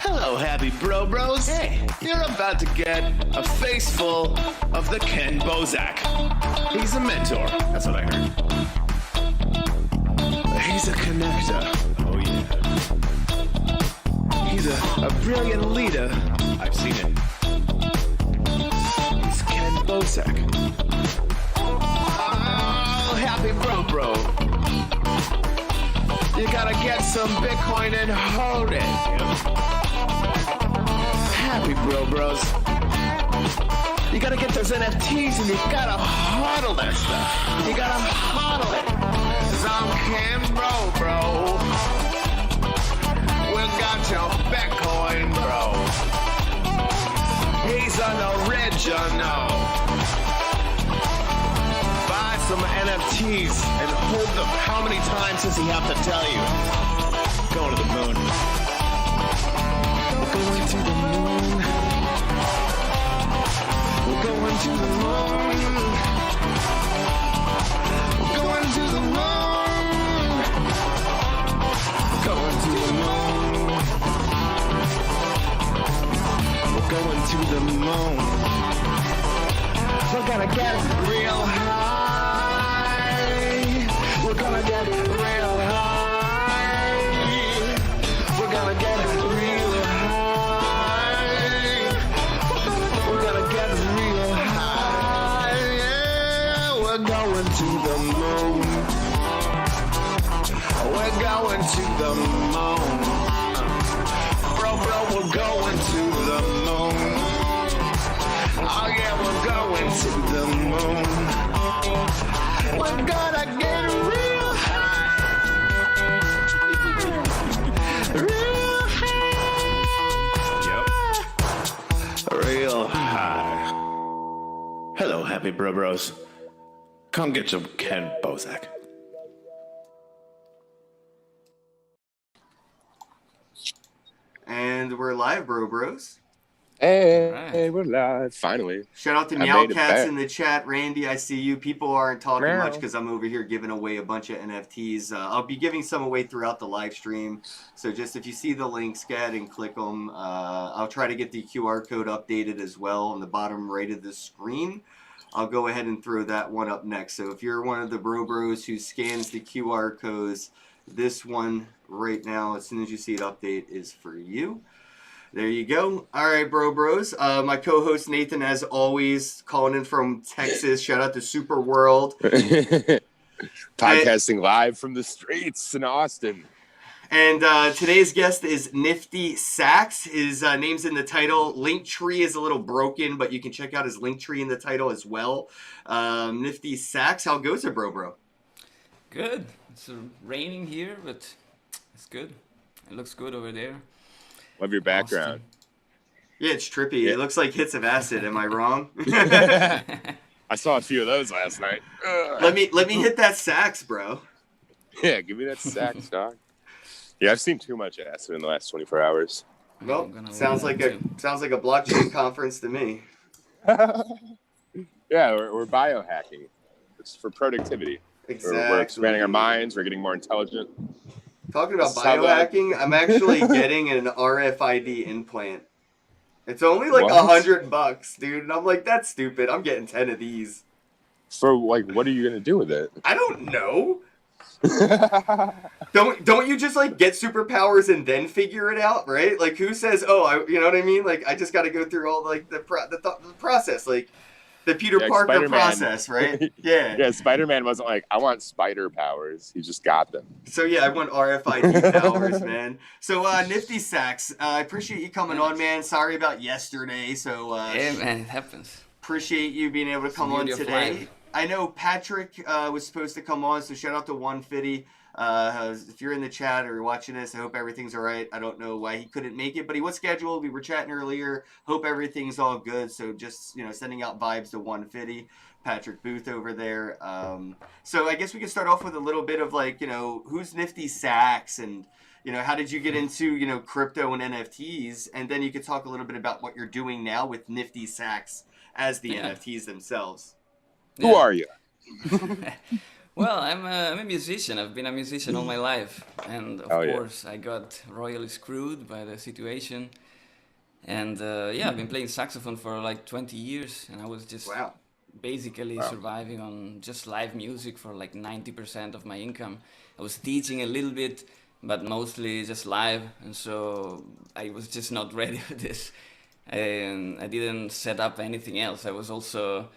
Hello, happy bros. Hey, you're about to get a face full of the Ken Bozak. He's a mentor. That's what I heard. He's a connector. Oh, yeah. He's a brilliant leader. I've seen it. He's Ken Bozak. Oh, happy bro. You gotta get some Bitcoin and hold it. Happy bros. You gotta get those NFTs and you gotta hodl that stuff. You gotta hodl it. 'Cause I'm Ken bro. We got your Bitcoin, bro. He's an original. Buy some NFTs and hold them. How many times does he have to tell you? Going to the moon. We're going to the moon. We're going to the moon. We're going to the moon. Going to the moon. We're going to the moon. We're gonna get real high. We're gonna get real high. We're gonna get real high. We're gonna get real high. Yeah, we're going to the moon. We're going to the moon. Bro, we're going to the moon. Oh yeah, we're going to the moon. We're gonna get real high. Real high. Yep. Real high. Hello, happy bros. Come get some Ken Bozak. And we're live, bros. Hey, we're live. Finally. Shout out to Meowcats in the chat. Randy, I see you. People aren't talking much because I'm over here giving away a bunch of NFTs. I'll be giving some away throughout the live stream. So just if you see the links, go ahead and click them. I'll try to get the QR code updated as well on the bottom right of the screen. I'll go ahead and throw that one up next. So if you're one of the bros who scans the QR codes, this one right now, as soon as you see it update, is for you. There you go. All right, bros. My co-host Nathan, as always, calling in from Texas. Shout out to Super World. Podcasting live from the streets in Austin. And today's guest is NiftySax. His name's in the title. Linktree is a little broken, but you can check out his Linktree in the title as well. NiftySax, how goes it, bro? Good. It's raining here, but it's good. It looks good over there. Love your background. Austin. Yeah, it's trippy. Yeah. It looks like hits of acid. Am I wrong? I saw a few of those last night. Let me hit that sax, bro. Yeah, give me that sax, dog. Yeah, I've seen too much acid in the last 24 hours. Well, sounds like a blockchain conference to me. Yeah, we're biohacking. It's for productivity. Exactly. We're expanding our minds. We're getting more intelligent. Talking about biohacking, I'm actually getting an RFID implant. It's only like $100, dude. And I'm like, that's stupid. I'm getting 10 of these. For like, what are you gonna do with it? I don't know. Don't you just like get superpowers and then figure it out, right? Like, who says, oh, you know what I mean? Like, I just got to go through all like the process, like the Peter Parker Spider-Man. process, right? Yeah. Yeah, Spider-Man wasn't like, I want spider powers. He just got them. So yeah, I want RFID powers, man. So NiftySax, I appreciate you coming on, man. Sorry about yesterday. So yeah, man, it happens. Appreciate you being able to come on today. I know Patrick was supposed to come on, so shout out to 150. If you're in the chat or you're watching this, I hope everything's all right. I don't know why he couldn't make it, but he was scheduled. We were chatting earlier. Hope everything's all good. So just, sending out vibes to 150. Patrick Booth over there. So I guess we can start off with a little bit of like, who's NiftySax and, how did you get into, crypto and NFTs? And then you could talk a little bit about what you're doing now with NiftySax as the NFTs themselves. Who are you? Well, I'm a musician. I've been a musician all my life, and of Oh, yeah. course, I got royally screwed by the situation. And yeah, I've been playing saxophone for like 20 years, and I was just Wow. basically Wow. surviving on just live music for like 90% of my income. I was teaching a little bit, but mostly just live, and so I was just not ready for this. And I didn't set up anything else. I was also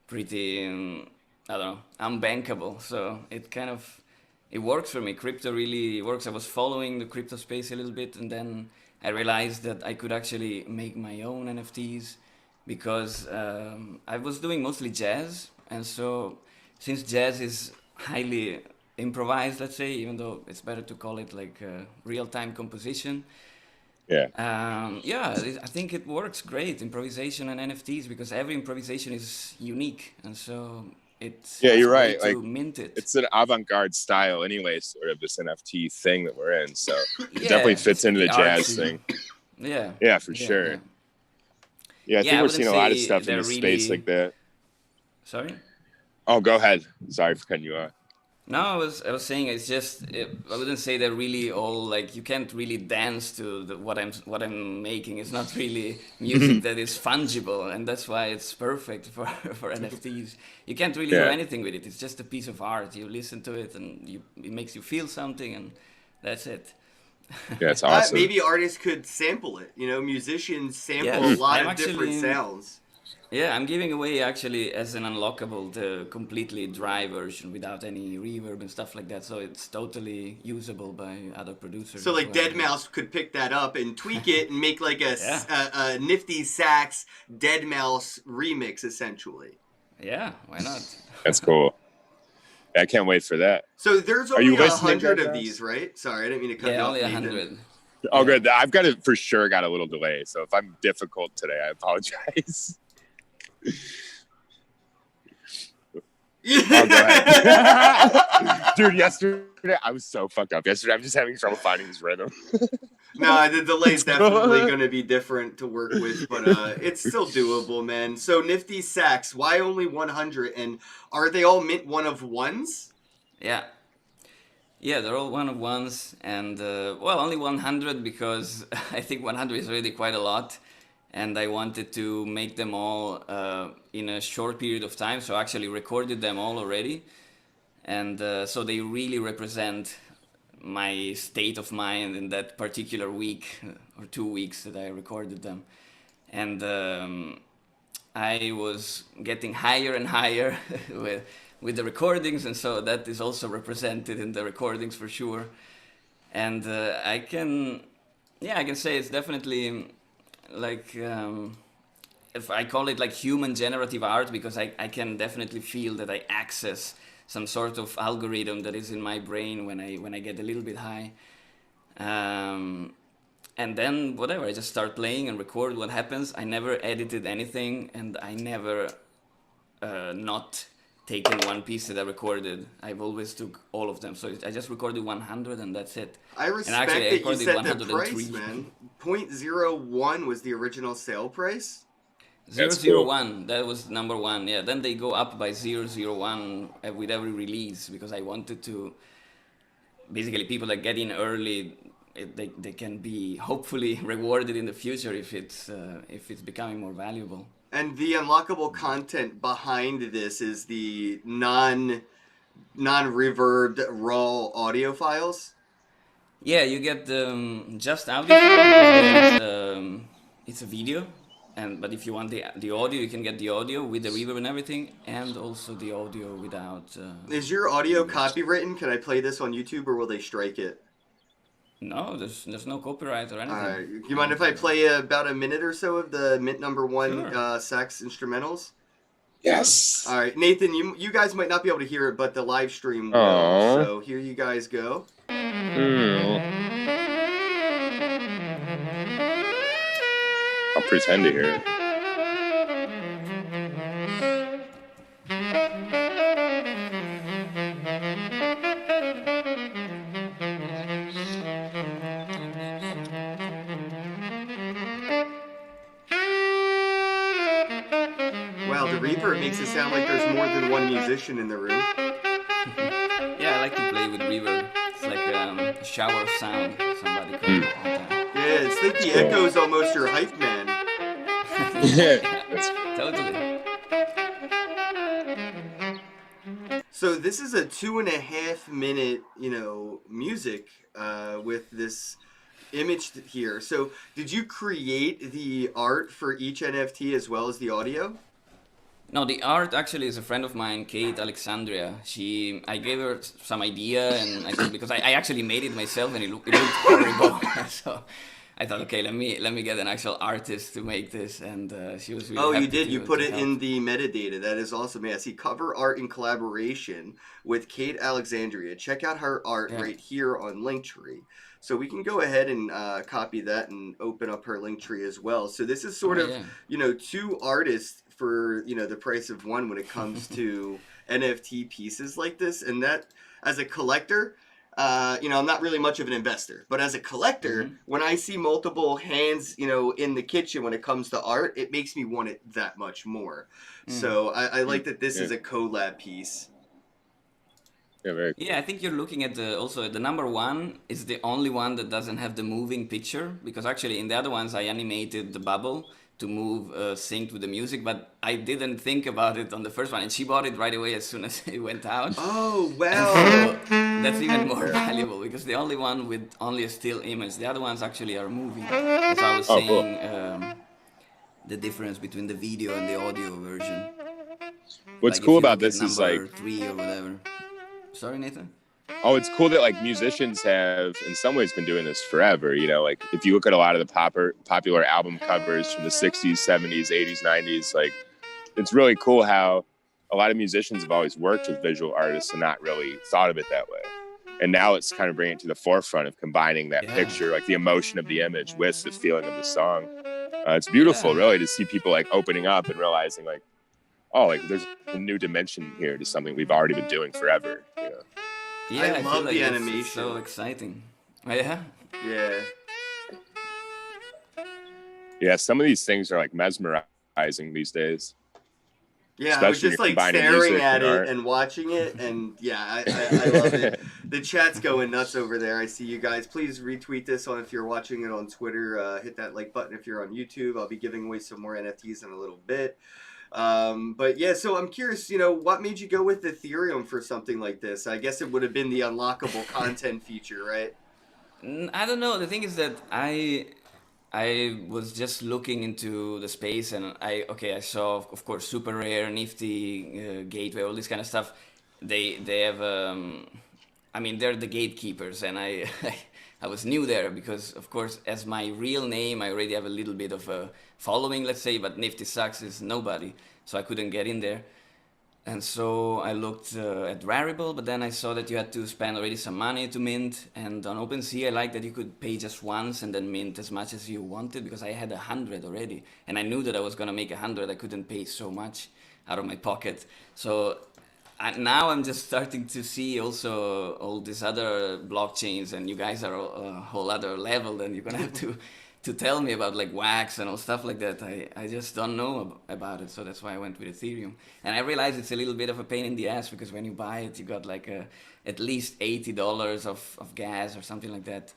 pretty, I don't know, unbankable. So it kind of it works for me. Crypto really works. I was following the crypto space a little bit, and then I realized that I could actually make my own NFTs because I was doing mostly jazz, and so since jazz is highly improvised, let's say, even though it's better to call it like real-time composition. Yeah. Yeah, I think it works great, improvisation and NFTs, because every improvisation is unique, and so it's Yeah, you're a way right. to Like, mint it. it's an avant-garde style anyway, sort of this NFT thing that we're in. So it Yeah, definitely it's fits into the pretty jazz artsy. thing. Yeah, Yeah, for yeah, sure. yeah. Yeah, I Yeah, think I we're wouldn't seeing a lot of say stuff in they're the space really. like that. Sorry. Oh, go ahead. Sorry for cutting you off. No, I was saying it's just I wouldn't say they're really all like you can't really dance to what I'm making. It's not really music that is fungible, and that's why it's perfect for for NFTs. You can't really do Yeah. anything with it. It's just a piece of art. You listen to it, and it makes you feel something, and that's it. Yeah, it's awesome. Maybe artists could sample it. You know, musicians sample a Yes, lot I'm of different actually. sounds. Yeah, I'm giving away actually as an unlockable the completely dry version without any reverb and stuff like that. So it's totally usable by other producers So as like well. deadmau5 could pick that up and tweak it and make like Yeah. a NiftySax deadmau5 remix essentially. Yeah, why not? That's cool. I can't wait for that. So there's Are you only listening, 100 of Deadmau5? these, right? Sorry, I didn't mean to cut you Yeah, off, only Nathan. 100. Oh, Yeah. good. I've got it for sure. Got a little delay, so if I'm difficult today, I apologize. Oh, go ahead. Dude, yesterday I was so fucked up. Yesterday I'm just having trouble finding this rhythm. No, the delay's definitely going to be different to work with, but it's still doable, man. So NiftySax, why only 100? And are they all mint one of ones? Yeah. Yeah, they're all one of ones, and well, only 100 because I think 100 is already quite a lot, and I wanted to make them all in a short period of time, so I actually recorded them all already, and so they really represent my state of mind in that particular week or 2 weeks that I recorded them, and I was getting higher and higher with the recordings, and so that is also represented in the recordings for sure. And I can say it's definitely like if I call it like human generative art, because I can definitely feel that I access some sort of algorithm that is in my brain when I get a little bit high. And then whatever, I just start playing and record what happens. I never edited anything, and I never not taken one piece that I recorded. I've always took all of them. So I just recorded 100 and that's it. I respect and actually, I that you recorded set the 103. price, man. 0.01 was the original sale price. That's cool. 001, that was number one. Yeah, then they go up by 001 with every release, because I wanted to basically people that get in early, they can be hopefully rewarded in the future if it's becoming more valuable. And the unlockable content behind this is the non-reverbed raw audio files. Yeah, you get just audio file. It's a video, but if you want the audio, you can get the audio with the reverb and everything, and also the audio without. Is your audio copywritten? Can I play this on YouTube, or will they strike it? No, there's no copyright or anything. Alright, you mind if I play about a minute or so of the mint number one Sure. sax instrumentals? Yes. Alright, Nathan, you guys might not be able to hear it, but the live stream will. Aw. So here you guys go. I'll pretend to hear it. Wow, the reverb makes it sound like there's more than one musician in the room. Yeah, I like to play with reverb. It's like a shower of sound. Somebody called it one time. Yeah, it's like the cool. echo's almost your hype man. That's Totally. So this is a 2.5 minute, music with this image here. So did you create the art for each NFT as well as the audio? No, the art actually is a friend of mine, Kate Alexandria. I gave her some idea, and I said because I actually made it myself, and it looked horrible. So I thought, okay, let me get an actual artist to make this, and she was really Oh, happy you did. You put to it help. in the metadata. That is awesome. Yeah, see, cover art in collaboration with Kate Alexandria. Check out her art Yeah. right here on Linktree. So we can go ahead and copy that and open up her Linktree as well. So this is sort of, yeah. two artists for, the price of one when it comes to NFT pieces like this. And that, as a collector, I'm not really much of an investor, but as a collector, Mhm. when I see multiple hands, in the kitchen when it comes to art, it makes me want it that much more. So I like that this is a collab piece. very cool. Yeah, I think you're looking at the number one is the only one that doesn't have the moving picture, because actually in the other ones I animated the bubble to move synced with the music, but I didn't think about it on the first one, and she bought it right away as soon as it went out. Oh, And wow. so that's even more valuable because the only one with only a still image, the other ones actually are moving. As I was Oh, cool. saying, the difference between the video and the audio version. What's Like cool if you about look at this is like, number 3 or whatever. Sorry, Nathan? oh, it's cool that like musicians have in some ways been doing this forever. Like if you look at a lot of the popular album covers from the 60s, 70s, 80s, 90s, like it's really cool how a lot of musicians have always worked with visual artists and not really thought of it that way. And now it's kind of bringing it to the forefront of combining that picture, like the emotion of the image with the feeling of the song. It's beautiful, really, to see people like opening up and realizing like, oh, like there's a new dimension here to something we've already been doing forever. Yeah, I I feel love like the it's animation. so exciting. Oh, yeah? Yeah. Yeah, some of these things are like mesmerizing these days. Yeah, I was Especially just when you're like combining staring music at and it art. and watching it, and yeah, I love it. The chat's going nuts over there. I see you guys. Please retweet this on if you're watching it on Twitter. Hit that like button if you're on YouTube. I'll be giving away some more NFTs in a little bit. But yeah, so I'm curious, what made you go with Ethereum for something like this? I guess it would have been the unlockable content feature, right? I don't know. The thing is that I was just looking into the space, and I saw, of course, super rare, nifty, gateway, all this kind of stuff. They have I mean, they're the gatekeepers, and I was new there because, of course, as my real name, I already have a little bit of a following, let's say, but NiftySax is nobody, so I couldn't get in there. And so I looked at Rarible, but then I saw that you had to spend already some money to mint. And on OpenSea, I like that you could pay just once and then mint as much as you wanted, because I had 100 already. And I knew that I was going to make 100. I couldn't pay so much out of my pocket. So now I'm just starting to see also all these other blockchains, and you guys are a whole other level. Then you're going to have to tell me about like wax and all stuff like that. I just don't know about it, so that's why I went with Ethereum. And I realize it's a little bit of a pain in the ass, because when you buy it, you got like at least $80 of gas or something like that.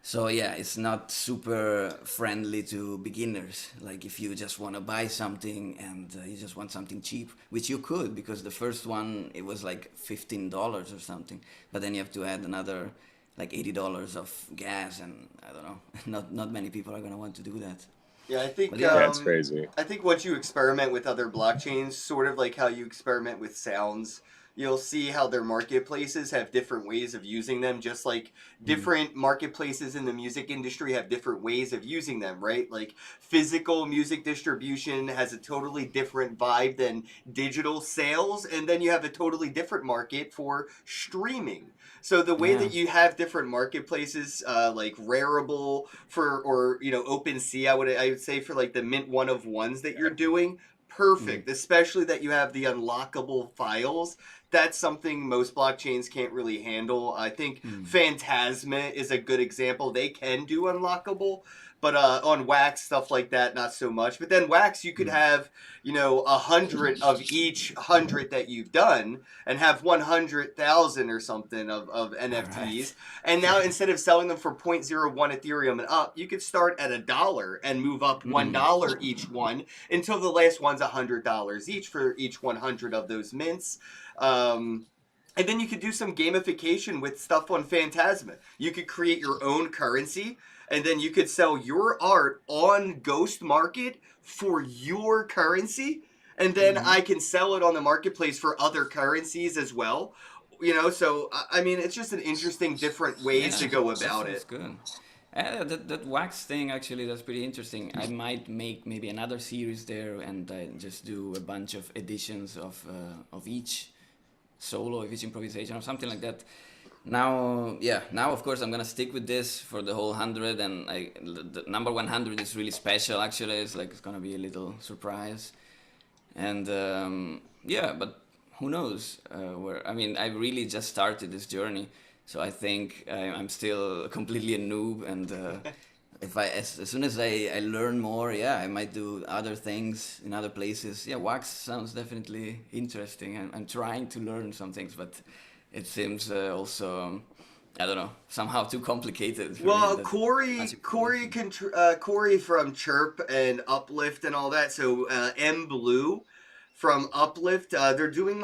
So yeah, it's not super friendly to beginners. Like if you just want to buy something and you just want something cheap, which you could, because the first one, it was like $15 or something. But then you have to add another like $80 of gas, and I don't know, not many people are gonna want to do that. Yeah, I think But yeah, That's crazy. I think once you experiment with other blockchains, sort of like how you experiment with sounds, you'll see how their marketplaces have different ways of using them, just like different marketplaces in the music industry have different ways of using them, right? Like physical music distribution has a totally different vibe than digital sales, and then you have a totally different market for streaming. So the way that you have different marketplaces, like Rarible or OpenSea, I would say for like the mint one of ones that you're doing, perfect. Especially that you have the unlockable files. That's something most blockchains can't really handle. I think Phantasma is a good example. They can do unlockable, But on Wax, stuff like that, not so much. But then Wax, you could have, 100 of each 100 that you've done and have 100,000 or something of NFTs. Right. And now instead of selling them for 0.01 Ethereum and up, you could start at $1 and move up $1 each one until the last one's $100 each for each 100 of those mints. And then you could do some gamification with stuff on Phantasma. You could create your own currency, and then you could sell your art on Ghost Market for your currency, and then I can sell it on the marketplace for other currencies as well. So I mean, it's just an interesting, different ways to go about it. That's good. That Wax thing, actually, that's pretty interesting. I might make maybe another series there and just do a bunch of editions of each solo, of each improvisation or something like that. Now of course I'm gonna stick with this for the whole 100, and the number 100 is really special. Actually, it's gonna be a little surprise, and but who knows where. I mean, I really just started this journey, so I think I'm still completely a noob, and as soon as I learn more, I might do other things in other places. Wax sounds definitely interesting. I'm trying to learn some things, but it seems also, I don't know, somehow too complicated. Well, Corey from Chirp and Uplift and all that. So M Blue from Uplift, they're doing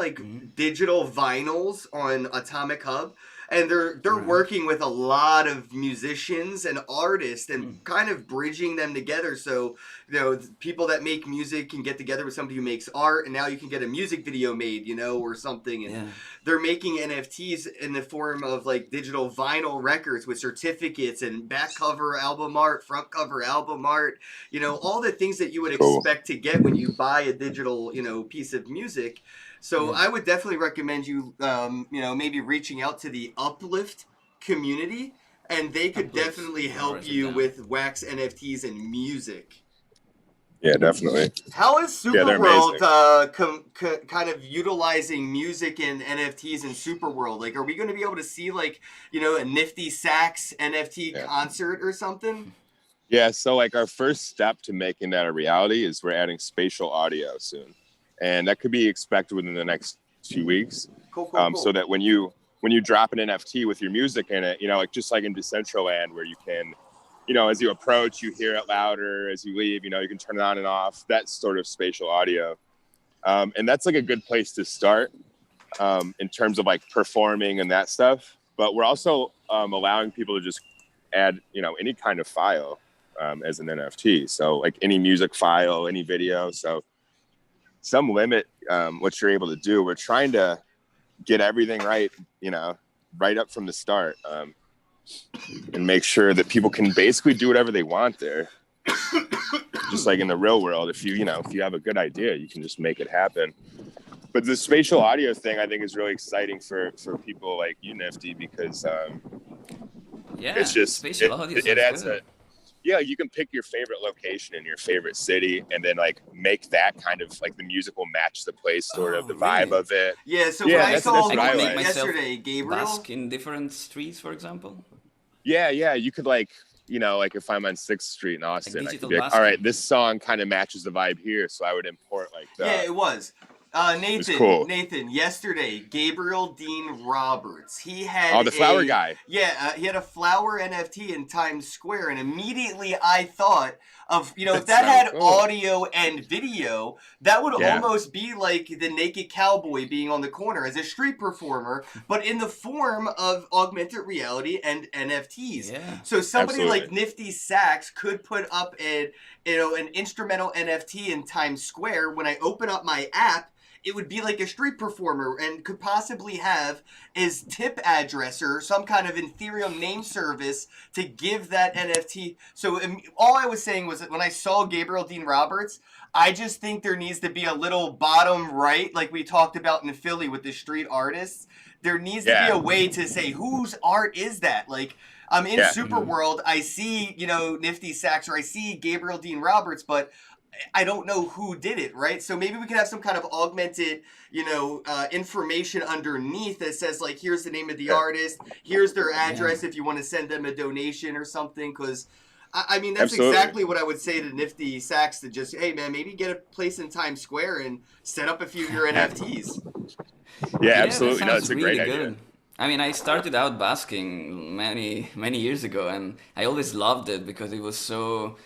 digital vinyls on Atomic Hub. And they're working with a lot of musicians and artists and kind of bridging them together. So, people that make music can get together with somebody who makes art, and now you can get a music video made, or something. And they're making NFTs in the form of digital vinyl records with certificates and back cover album art, front cover album art, all the things that you would expect to get when you buy a digital, piece of music. So I would definitely recommend you, maybe reaching out to the Uplift community, and they could definitely help you with Wax NFTs and music. Yeah, definitely. How is Superworld kind of utilizing music and NFTs in Superworld? Are we going to be able to see a NiftySax NFT concert or something? Yeah, so our first step to making that a reality is we're adding spatial audio soon. And that could be expected within the next few weeks. Cool. So that when you drop an NFT with your music in it, just like in Decentraland, where you can, as you approach, you hear it louder. As you leave, you can turn it on and off. That sort of spatial audio. And that's a good place to start in terms of performing and that stuff. But we're also allowing people to just add, any kind of file as an NFT. So any music file, any video. So some limit what you're able to do. We're trying to get everything right, right up from the start, and make sure that people can basically do whatever they want there. Just like in the real world, if you have a good idea, you can just make it happen. But the spatial audio thing, I think, is really exciting for people like you, Nifty, because it's just it adds a. Yeah, you can pick your favorite location in your favorite city, and then make that kind of the music will match the place, sort of the vibe of it. Yeah, so when I saw yesterday, Gabriel, bask in different streets, for example. Yeah, you could if I'm on 6th Street in Austin, I could be all right, this song kind of matches the vibe here, so I would import that. Yeah, it was. Nathan, yesterday, Gabriel Dean Roberts, he had the flower guy. Yeah, he had a flower NFT in Times Square, and immediately I thought of, if that had audio and video, that would almost be like the Naked Cowboy being on the corner as a street performer, but in the form of augmented reality and NFTs. Yeah. So somebody like NiftySax could put up an instrumental NFT in Times Square. When I open up my app, it would be like a street performer and could possibly have his tip address or some kind of Ethereum name service to give that NFT. So all I was saying was that when I saw Gabriel Dean Roberts, I just think there needs to be a little bottom right, like we talked about in Philly with the street artists. There needs to be a way to say, whose art is that? I'm in Superworld, I see, NiftySax, or I see Gabriel Dean Roberts, but I don't know who did it, right? So maybe we could have some kind of augmented, information underneath that says, here's the name of the artist, here's their address if you want to send them a donation or something, because I mean, that's Absolutely. exactly what I would say to NiftySax, to just, hey, man, maybe get a place in Times Square and set up a few of your NFTs. Yeah, Yeah, that absolutely. No, sounds it's a great really idea. good. I mean, I started out basking many years ago, and I always loved it because it was so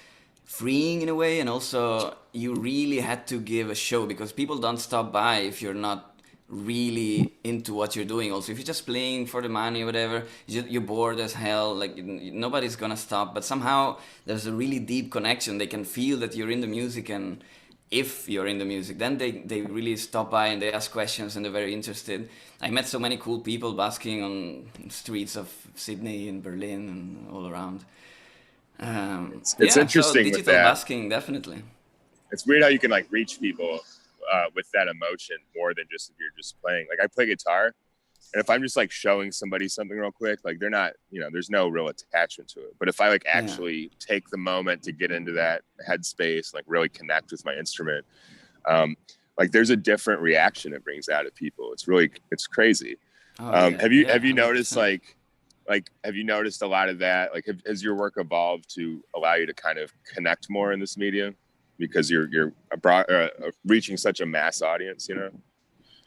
freeing in a way, and also you really had to give a show because people don't stop by if you're not really into what you're doing. Also, if you're just playing for the money or whatever, you're bored as hell. Like nobody's gonna stop. But somehow there's a really deep connection. They can feel that you're in the music, and if you're in the music, then they really stop by and they ask questions and they're very interested. I met so many cool people basking on streets of Sydney and Berlin and all around. It's Yeah, so interesting with digital that. basking, definitely. It's weird how you can like reach people with that emotion more than just if you're just playing. Like I play guitar, and if I'm just like showing somebody something real quick, like they're not, there's no real attachment to it. But if I like Yeah. actually take the moment to get into that headspace, like really connect with my instrument, like there's a different reaction it brings out of people. It's crazy. Oh, yeah. Have you Yeah, noticed 100%. have you noticed a lot of that? Like, has your work evolved to allow you to kind of connect more in this medium because you're reaching such a mass audience?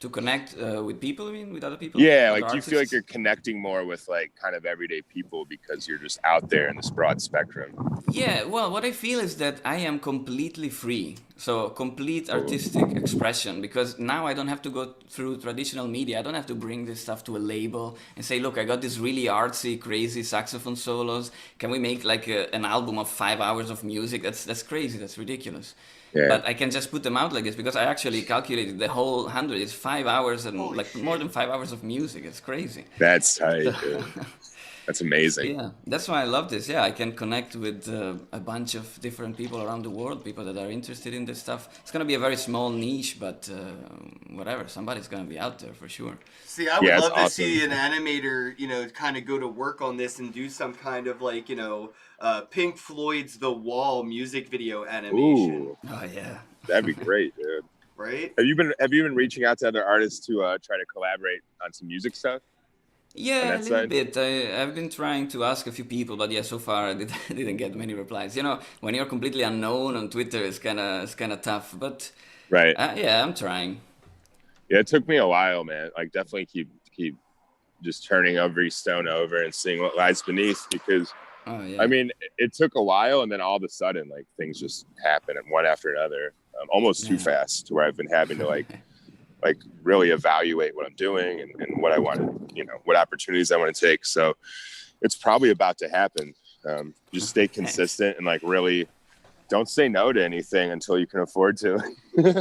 To connect with people, I mean, with other people, Yeah, other like do you feel like artists? you're connecting more with like kind of everyday people because you're just out there in this broad spectrum? Yeah, well, what I feel is that I am completely free. So, complete Cool. artistic expression because now I don't have to go through traditional media. I don't have to bring this stuff to a label and say, look, I got this really artsy, crazy saxophone solos. Can we make like an album of 5 hours of music? That's crazy. That's ridiculous. Yeah, But I can just put them out like this because I actually calculated the whole 100 is 5 hours and Holy like more shit. than 5 hours of music. It's crazy. that's tight, dude. That's amazing. Yeah, that's why I love this. Yeah, I can connect with a bunch of different people around the world, people that are interested in this stuff. It's gonna be a very small niche, but whatever, somebody's gonna be out there for sure. See, I would Yeah, it's love to awesome. see an animator, kind of go to work on this and do some kind of like, Pink Floyd's The Wall music video animation, Ooh, Oh yeah. that'd be great, dude. right? Have you been reaching out to other artists to try to collaborate on some music stuff on Yeah, a that little side? bit. I've been trying to ask a few people, but yeah, so far didn't get many replies. When you're completely unknown on Twitter, it's kind of tough. But Right. yeah, I'm trying. Yeah, it took me a while, man. Like definitely keep just turning every stone over and seeing what lies beneath because Oh I yeah. mean it took a while and then all of a sudden like things just happen and one after another, almost too Yeah. fast to where I've been having to like really evaluate what I'm doing and what I want to, what opportunities I want to take. So it's probably about to happen. Just stay Thanks. consistent and like really don't say no to anything until you can afford to.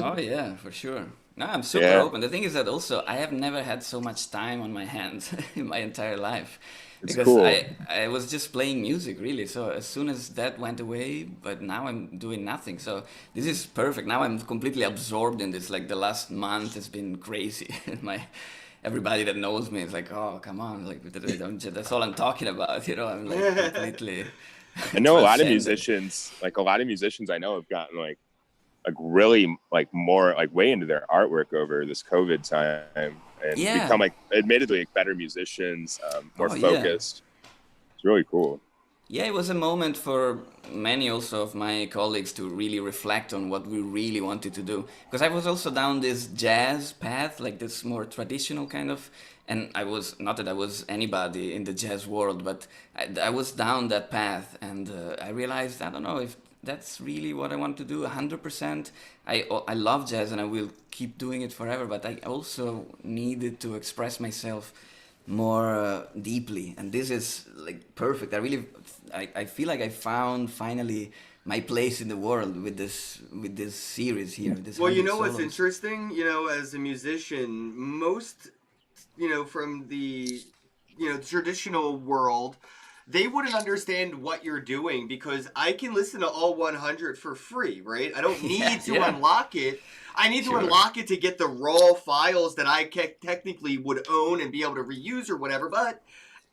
Oh yeah, for sure. No, I'm super Yeah, open. The thing is that also I have never had so much time on my hands in my entire life it's because cool. I was just playing music really. So as soon as that went away, but now I'm doing nothing. So this is perfect. Now I'm completely absorbed in this. Like the last month has been crazy. Everybody that knows me is like, "Oh, come on!" Like that's all I'm talking about. I'm like completely I know transcended. a lot of musicians I know have gotten like really like more like way into their artwork over this COVID time and become Yeah. like admittedly like, better musicians, more Oh yeah. focused. It's really cool. Yeah, it was a moment for many also of my colleagues to really reflect on what we really wanted to do. Because I was also down this jazz path, like this more traditional kind of, and I was, not that I was anybody in the jazz world, but I was down that path and I realized, I don't know if that's really what I want to do 100%. I love jazz and I will keep doing it forever, but I also needed to express myself more deeply, and this is like perfect. I feel like I found finally my place in the world with this series here, this Well, 100 what's solos. interesting, as a musician, most, from the, traditional world, they wouldn't understand what you're doing because I can listen to all 100 for free, right? I don't Yeah, need to yeah, unlock it. I need to sure. unlock it to get the raw files that I technically would own and be able to reuse or whatever, but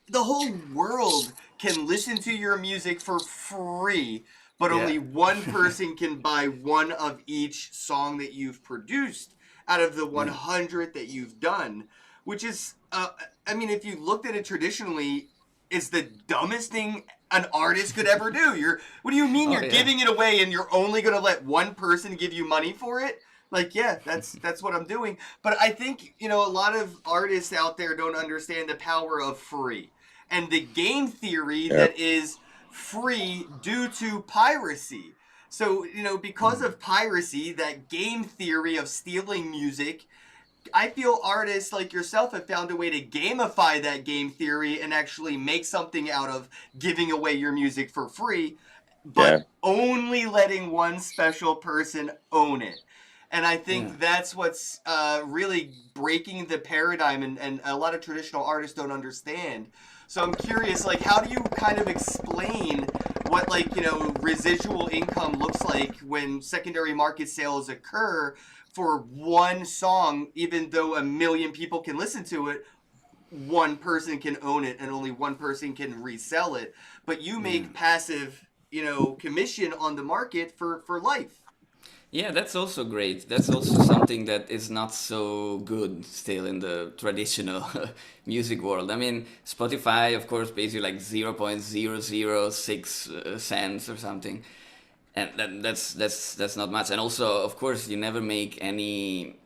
the whole world can listen to your music for free, but Yeah. only one person can buy one of each song that you've produced out of the Yeah. 100 that you've done, which is, I mean, if you looked at it traditionally, is the dumbest thing an artist could ever do. What do you mean you're giving it away and you're only going to let one person give you money for it? Like, yeah, that's what I'm doing. But I think, a lot of artists out there don't understand the power of free and the game theory that is free due to piracy. So, because of piracy, that game theory of stealing music, I feel artists like yourself have found a way to gamify that game theory and actually make something out of giving away your music for free, but only letting one special person own it. And I think that's what's really breaking the paradigm, and a lot of traditional artists don't understand. So I'm curious, like, how do you kind of explain what, residual income looks like when secondary market sales occur for one song, even though 1 million people can listen to it, one person can own it and only one person can resell it. But you make passive, commission on the market for life. Yeah, that's also great. That's also something that is not so good still in the traditional music world. I mean, Spotify, of course, pays you like 0.006 cents or something. And that's not much. And also, of course, you never make any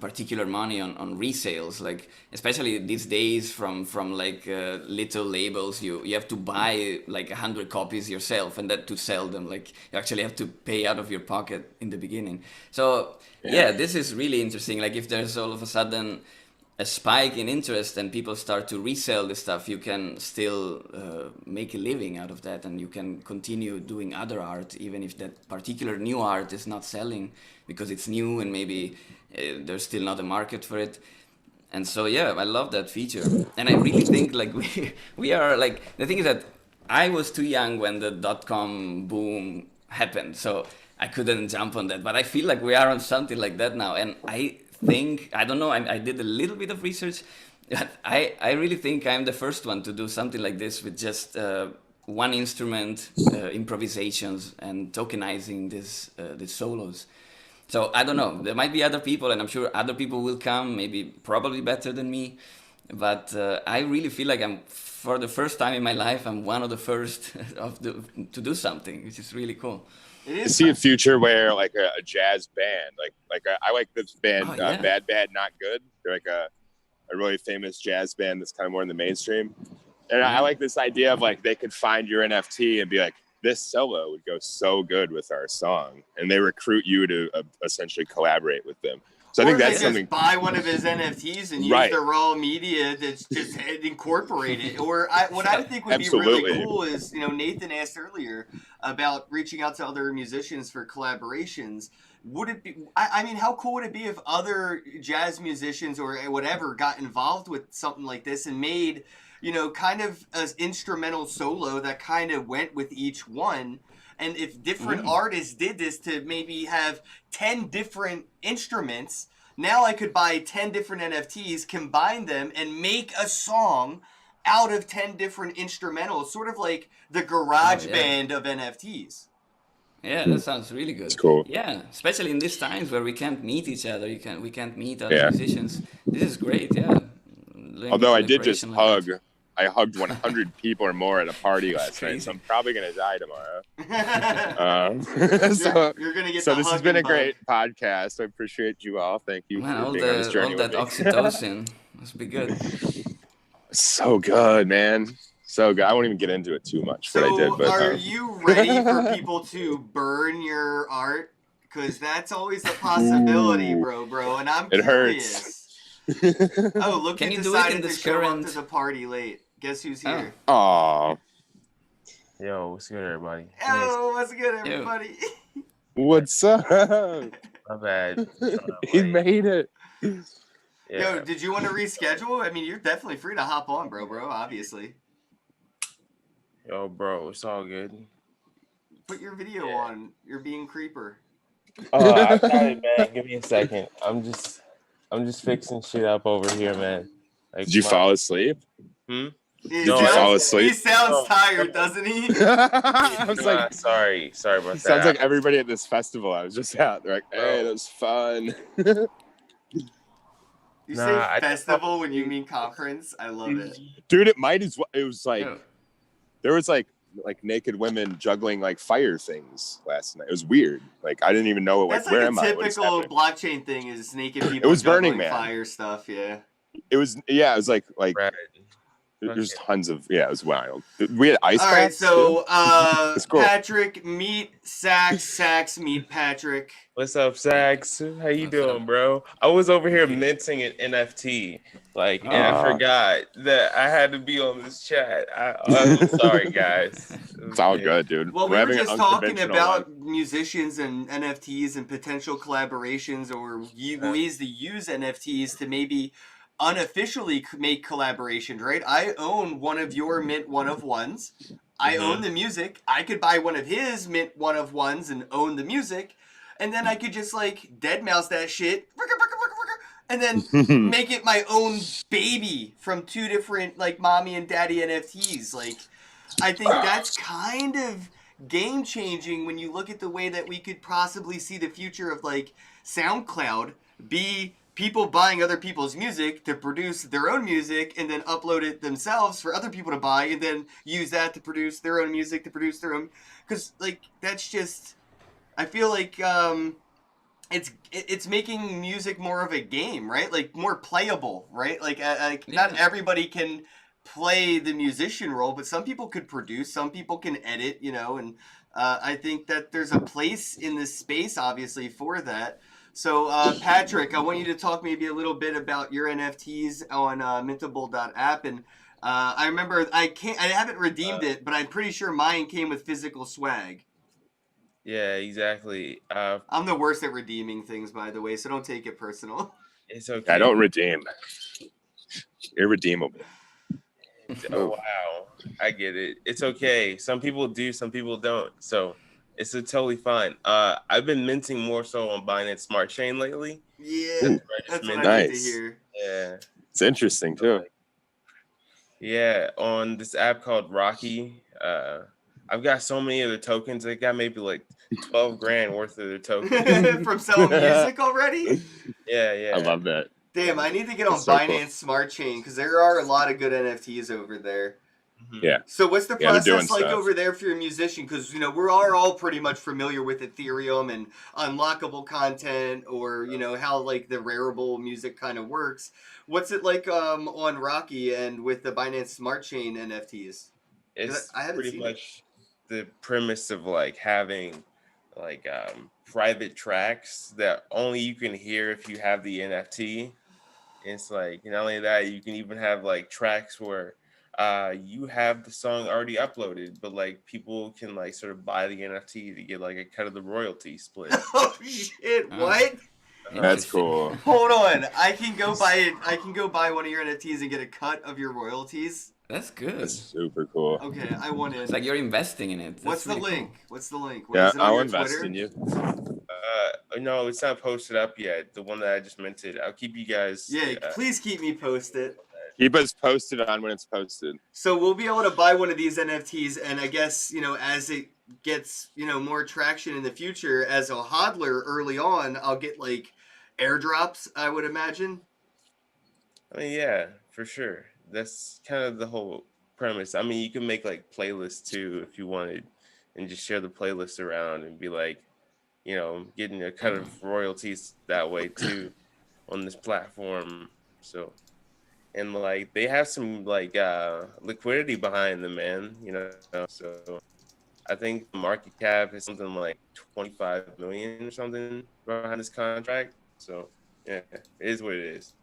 particular money on resales, like especially these days from little labels. You have to buy like 100 copies yourself, and that to sell them, like you actually have to pay out of your pocket in the beginning. So yeah, this is really interesting. Like if there's all of a sudden a spike in interest and people start to resell this stuff, you can still make a living out of that, and you can continue doing other art even if that particular new art is not selling because it's new and maybe there's still not a market for it. And so yeah, I love that feature. And I really think like we are like, the thing is that I was too young when the .com boom happened, so I couldn't jump on that, but I feel like we are on something like that now. And I don't know, I did a little bit of research. I really think I'm the first one to do something like this with just one instrument, improvisations, and tokenizing these solos. So I don't know, there might be other people, and I'm sure other people will come, probably better than me. But I really feel like for the first time in my life, I'm one of the first to do something, which is really cool. I see a future where like a jazz band, I like this band, Bad Bad Not Good. They're like a really famous jazz band that's kind of more in the mainstream. And I like this idea of like they could find your NFT and be like, this solo would go so good with our song, and they recruit you to essentially collaborate with them. So I think that's something. Buy one of his NFTs and use the raw media that's just incorporated. Or what I think would be really cool is, Nathan asked earlier about reaching out to other musicians for collaborations. Would it be? I mean, how cool would it be if other jazz musicians or whatever got involved with something like this and made, kind of an instrumental solo that kind of went with each one? And if different artists did this to maybe have 10 different instruments, now I could buy 10 different NFTs, combine them, and make a song out of 10 different instrumentals, sort of like the garage band of NFTs. Yeah, that sounds really good. It's cool. Yeah, especially in these times where we can't meet each other, we can't meet other musicians. This is great, yeah. Although I did just I hugged 100 people or more at a party last night, so I'm probably going to die tomorrow. You're going to get so this has been a great podcast. I appreciate you all. Thank you for being on this journey with me. All that oxytocin must be good. So good, man. So good. I won't even get into it too much, what I did. But are you ready for people to burn your art? Because that's always a possibility, bro. And I'm curious. Hurts. Oh, look, can you do it in this show current up to the party late. Guess who's here? Oh. Yo, what's good, everybody? Oh, what's good, everybody? What's up? My bad. He made it. Yeah. Yo, did you want to reschedule? I mean, you're definitely free to hop on, bro, obviously. Yo, bro, it's all good. Put your video on. You're being creeper. Oh, I got it, man. Give me a second. I'm just fixing shit up over here, man. Like, Did you fall asleep? Hmm? Did you fall asleep? He sounds tired, doesn't he? I was like, sorry about that. Sounds like everybody at this festival I was just at. They're like, hey, that was fun. You say festival when you mean conference? I love it. Dude, it might as well. It was like There was like naked women juggling like fire things last night. It was weird. Like I didn't even know That's where like am a I? What is typical happening? blockchain thing is naked people was Burning juggling Man. fire stuff. Yeah. It was it was like Right. there's tons of it was wild. We had ice All right, baths, so too. It's cool. Patrick, meet Sax, meet Patrick. What's up, Sax? How you What's doing, up? bro? I was over here minting an NFT, and I forgot that I had to be on this chat. I'm sorry, guys. It's all good, dude. Well, we We're were having an just talking unconventional about life. musicians and NFTs and potential collaborations or ways to use NFTs to maybe unofficially make collaborations, right? I own one of your mint one of ones. I own the music. I could buy one of his mint one of ones and own the music. And then I could just like dead mouse that shit and then make it my own baby from two different like mommy and daddy NFTs. Like, I think that's kind of game changing when you look at the way that we could possibly see the future of like SoundCloud be people buying other people's music to produce their own music and then upload it themselves for other people to buy and then use that to produce their own music to produce their own. Because like that's just, I feel like it's making music more of a game, right? Like more playable, right? Like not everybody can play the musician role, but some people could produce, some people can edit, and I think that there's a place in this space, obviously, for that. So, Patrick, I want you to talk maybe a little bit about your NFTs on Mintable.app, and I remember I haven't redeemed it, but I'm pretty sure mine came with physical swag. Yeah, exactly. I'm the worst at redeeming things, by the way, so don't take it personal. It's okay. I don't redeem. Irredeemable. Oh wow, I get it. It's okay. Some people do, some people don't. So it's totally fine. I've been minting more so on Binance Smart Chain lately. Yeah, that's what I need to Nice. hear. Yeah, It's interesting too. yeah. On this app called Rocky, I've got so many of the tokens. I got maybe like 12 grand worth of the tokens. From selling music already? Yeah. I love that. Damn, I need to get on That's so Binance cool. Smart Chain because there are a lot of good NFTs over there. Yeah. So what's the Yeah, they're doing process like stuff. over there for your musician? Because, we are all pretty much familiar with Ethereum and unlockable content or, how like the rareable music kind of works. What's it like on Rocky and with the Binance Smart Chain NFTs? It's I haven't pretty seen much the premise of like having like private tracks that only you can hear if you have the NFT. It's like not only that, you can even have like tracks where you have the song already uploaded, but like people can like sort of buy the NFT to get like a cut of the royalty split. Oh shit! What? That's cool. Hold on, I can go buy it. I can go buy one of your NFTs and get a cut of your royalties. That's good. That's super cool. Okay, I want in. It's like you're investing in it. That's What's the really link? cool. What's the link? What, Yeah, is it on I'll your invest Twitter? in you. No, it's not posted up yet. The one that I just minted. I'll keep you guys. Yeah, please keep me posted. Keep us posted on when it's posted. So we'll be able to buy one of these NFTs, and I guess as it gets more traction in the future, as a hodler early on, I'll get like airdrops. I would imagine. I mean, yeah, for sure. That's kind of the whole premise. I mean, you can make like playlists too if you wanted, and just share the playlist around and be like, getting a cut of royalties that way too on this platform. So, and like they have some like liquidity behind them, man. So I think the market cap is something like 25 million or something behind this contract. So yeah, it is what it is.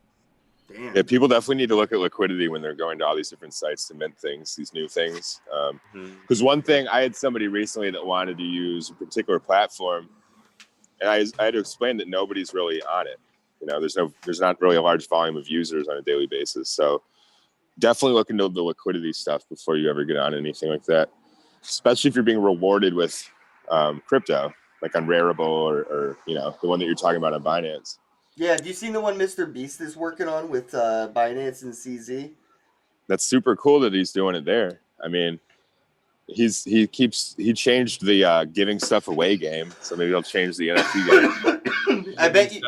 Damn. Yeah, people definitely need to look at liquidity when they're going to all these different sites to mint things, these new things. Because one thing, I had somebody recently that wanted to use a particular platform, and I had to explain that nobody's really on it. There's not really a large volume of users on a daily basis. So definitely look into the liquidity stuff before you ever get on anything like that, especially if you're being rewarded with crypto, like on Rarible or the one that you're talking about on Binance. Yeah, have you seen the one Mr. Beast is working on with Binance and CZ? That's super cool that he's doing it there. I mean, he changed the giving stuff away game, so maybe he'll change the NFT game. I bet you.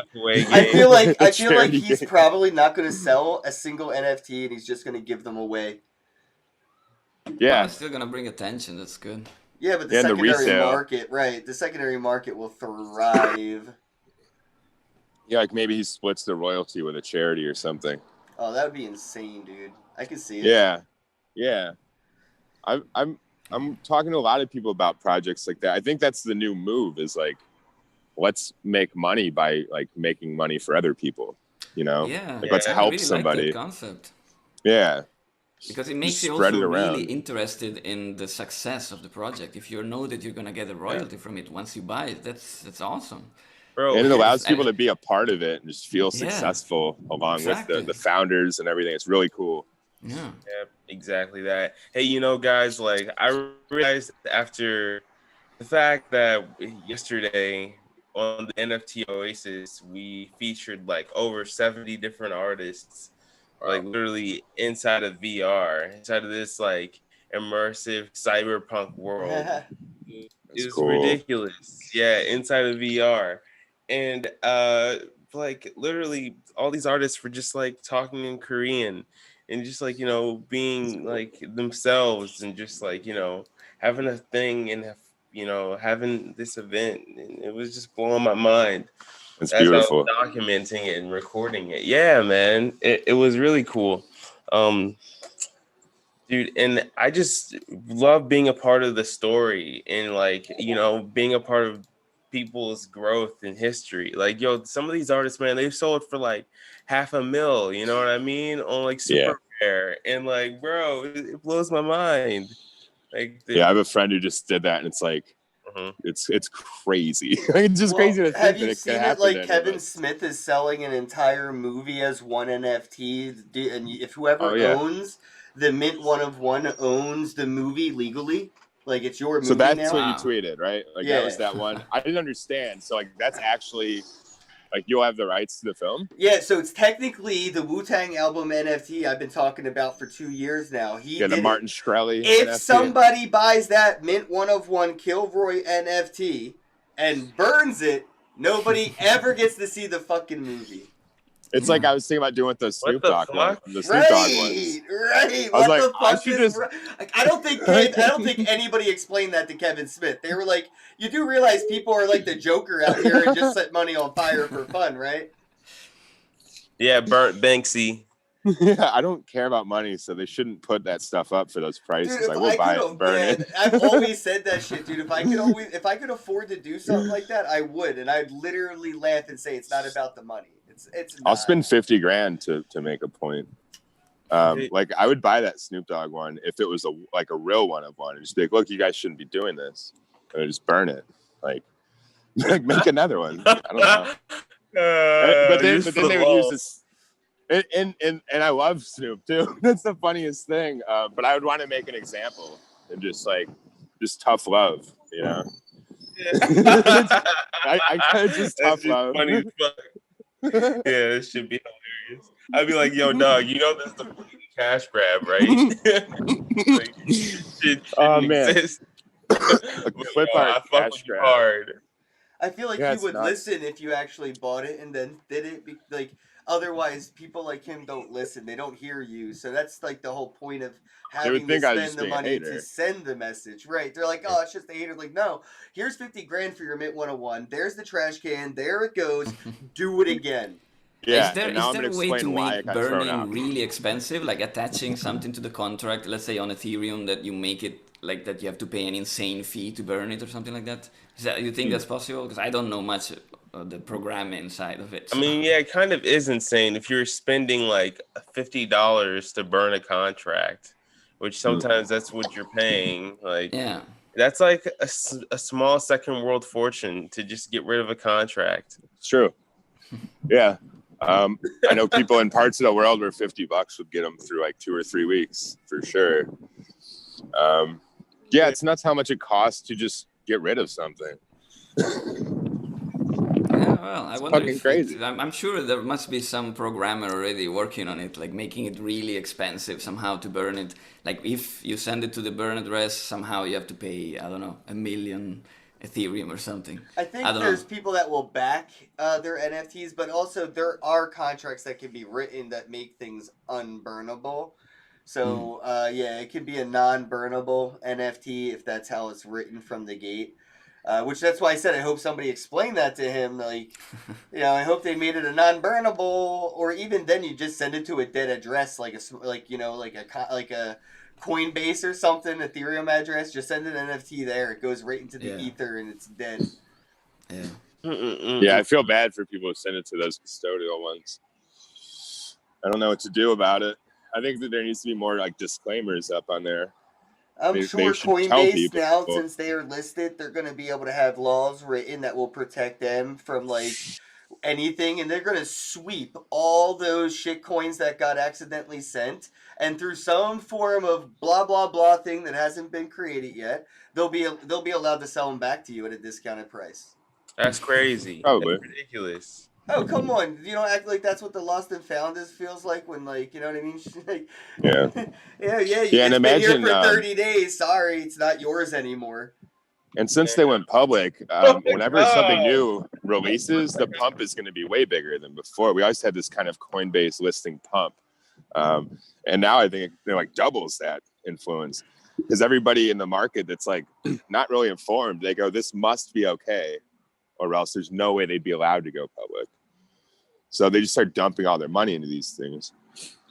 I feel like he's probably not going to sell a single NFT, and he's just going to give them away. Yeah, it's still gonna bring attention. That's good. Yeah, but the and the secondary resale. market, right? The secondary market will thrive. Yeah, like maybe he splits the royalty with a charity or something. Oh, that would be insane, dude. I can see it. Yeah, yeah. I'm talking to a lot of people about projects like that. I think that's the new move. Is like, let's make money by like making money for other people. You know, Yeah, like let's I help really like that somebody. concept Yeah, because it just makes you spread also it really around. interested in the success of the project. If you know that you're gonna get a royalty from it once you buy it, that's awesome. Bro. And it allows people And to be a part of it and just feel yeah, successful along with exactly. the founders and everything. It's really cool. Yeah. Yeah, exactly that. Hey, you know, guys, like I realized after the fact that yesterday on the NFT Oasis, we featured like over 70 different artists, like literally inside of VR, inside of this like immersive cyberpunk world. It It's was cool. ridiculous. Yeah, inside of VR. And like literally all these artists were just like talking in Korean and just like, you know, being like themselves and just like, you know, having a thing and you know, having this event. And it was just blowing my mind It's as I was beautiful. documenting it and recording it. Yeah, man. It was really cool. Um Dude, and I just love being a part of the story and like, you know, being a part of people's growth and history. Like, yo, some of these artists, man, they've sold for like $500,000, you know what I mean? On like Yeah. Super Rare. And like, bro, it blows my mind. Like Yeah, I have a friend who just did that, and it's like, it's crazy. It's just crazy to Have think that you it could seen it? happen Like to any of Kevin us. Smith is selling an entire movie as one NFT, and if whoever Oh yeah. owns the Mint One of One owns the movie legally, like it's your So movie that's now. what you Wow. tweeted, right? Like that was Yeah. that one. I didn't understand. So like that's actually like you'll have the rights to the film. Yeah, so it's technically the Wu-Tang album NFT I've been talking about for 2 years now. He Yeah, the did Martin it. Shkreli If NFT. somebody buys that Mint One of One Kilroy NFT and burns it, nobody ever gets to see the fucking movie. It's like I was thinking about doing with those What Snoop the Dogg fuck? the Snoop Dogg ones. Right. I was What like, the I fuck should is? just. Like, I don't think anybody explained that to Kevin Smith. They were like, you do realize people are like the Joker out here and just set money on fire for fun, right? Yeah, burnt Banksy. Yeah, I don't care about money, so they shouldn't put that stuff up for those prices. Dude, if I will buy it and burn it. I've always said that shit, dude. If I could afford to do something like that, I would, and I'd literally laugh and say it's not about the money. It's not. I'll spend 50 grand to make a point. Like I would buy that Snoop Dogg one if it was a real one of one, and just be like, look, you guys shouldn't be doing this, and I just burn it, like make another one. I don't know. But then they would use this. And I love Snoop too. That's the funniest thing. But I would want to make an example and just tough love, you know. I kind of just tough love. Funny as fuck. Yeah, this should be hilarious. I'd be like, yo, dog, you know this is a fucking cash grab, right? Like, shit Man. exist. A clip art I fuck cash with you grab. hard. I feel like Yeah, he it's would nuts. listen if you actually bought it and then did it. Like otherwise, people like him don't listen. They don't hear you. So that's like the whole point of having to think I was spend just the being a money hater. to send the message. Right? They're like, oh, it's just a hater. Like, no, here's 50 grand for your Mint 101. There's the trash can. There it goes. Do it again. Yeah, Is there and now I'm a gonna way to explain why make it got thrown burning out. really expensive, like attaching something to the contract, let's say on Ethereum, that you make it like that you have to pay an insane fee to burn it or something like that? You think that's possible? Because I don't know much of the programming side of it. I mean, yeah, it kind of is insane if you're spending like $50 to burn a contract, which sometimes that's what you're paying. Like, yeah. that's like a small second world fortune to just get rid of a contract. It's true. Yeah. I know people in parts of the world where $50 would get them through like 2 or 3 weeks for sure. Yeah, it's nuts how much it costs to just get rid of something. Yeah, well, I wonder fucking if crazy. I'm sure there must be some programmer already working on it, like making it really expensive somehow to burn it. Like if you send it to the burn address, somehow you have to pay, I don't know, 1 million Ethereum or something. I think don't there's know. people that will back their NFTs, but also there are contracts that can be written that make things unburnable. So yeah, it could be a non-burnable NFT if that's how it's written from the gate. Which that's why I said I hope somebody explained that to him. Like, I hope they made it a non-burnable, or even then you just send it to a dead address, like a Coinbase or something, Ethereum address. Just send an NFT there. It goes right into the ether and it's dead. Yeah. Yeah, I feel bad for people who send it to those custodial ones. I don't know what to do about it. I think that there needs to be more like disclaimers up on there. I'm They sure should tell Coinbase people. now, since they are listed, they're going to be able to have laws written that will protect them from like anything, and they're going to sweep all those shit coins that got accidentally sent, and through some form of blah blah blah thing that hasn't been created yet, they'll be allowed to sell them back to you at a discounted price. That's crazy. Probably. That's ridiculous. Oh, come on. You don't act like that's what the lost and found feels like when, like, you know what I mean? Like, Yeah. it's and been imagine, here for 30 days. Sorry, it's not yours anymore. And since they went public, whenever something new releases, the pump is going to be way bigger than before. We always had this kind of Coinbase listing pump. And now I think it like doubles that influence. Because everybody in the market that's like not really informed, they go, this must be okay, or else there's no way they'd be allowed to go public. So they just start dumping all their money into these things.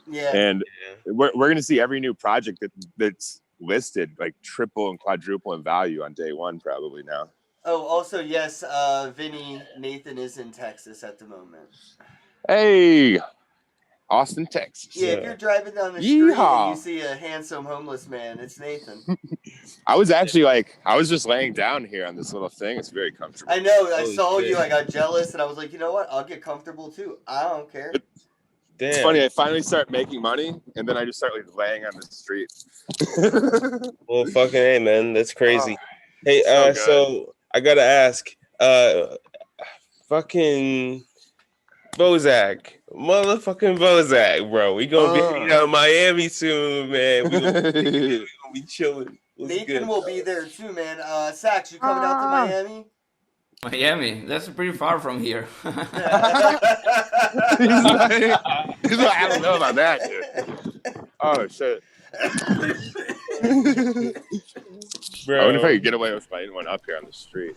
Yeah. And we're going to see every new project that's listed like triple and quadruple in value on day one probably now. Oh, also, yes, Nathan is in Texas at the moment. Hey, Austin, Texas. Yeah, if you're driving down the street and you see a handsome homeless man, it's Nathan. I was actually I was just laying down here on this little thing. It's very comfortable. I know. I saw you. I got jealous, and I was like, you know what? I'll get comfortable too. I don't care. It's funny. I finally start making money, and then I just start like laying on the street. Well, fucking hey, man, that's crazy. Hey, so I gotta ask, fucking Bozak, motherfucking Bozak, bro. We gonna be out in Miami soon, man. We gonna be chilling. Nathan will be there too, man. Sax, you coming out to Miami? Miami, that's pretty far from here. He's like, I don't know about that, dude. Oh shit. Bro. I wonder if I could get away with biting one up here on the street.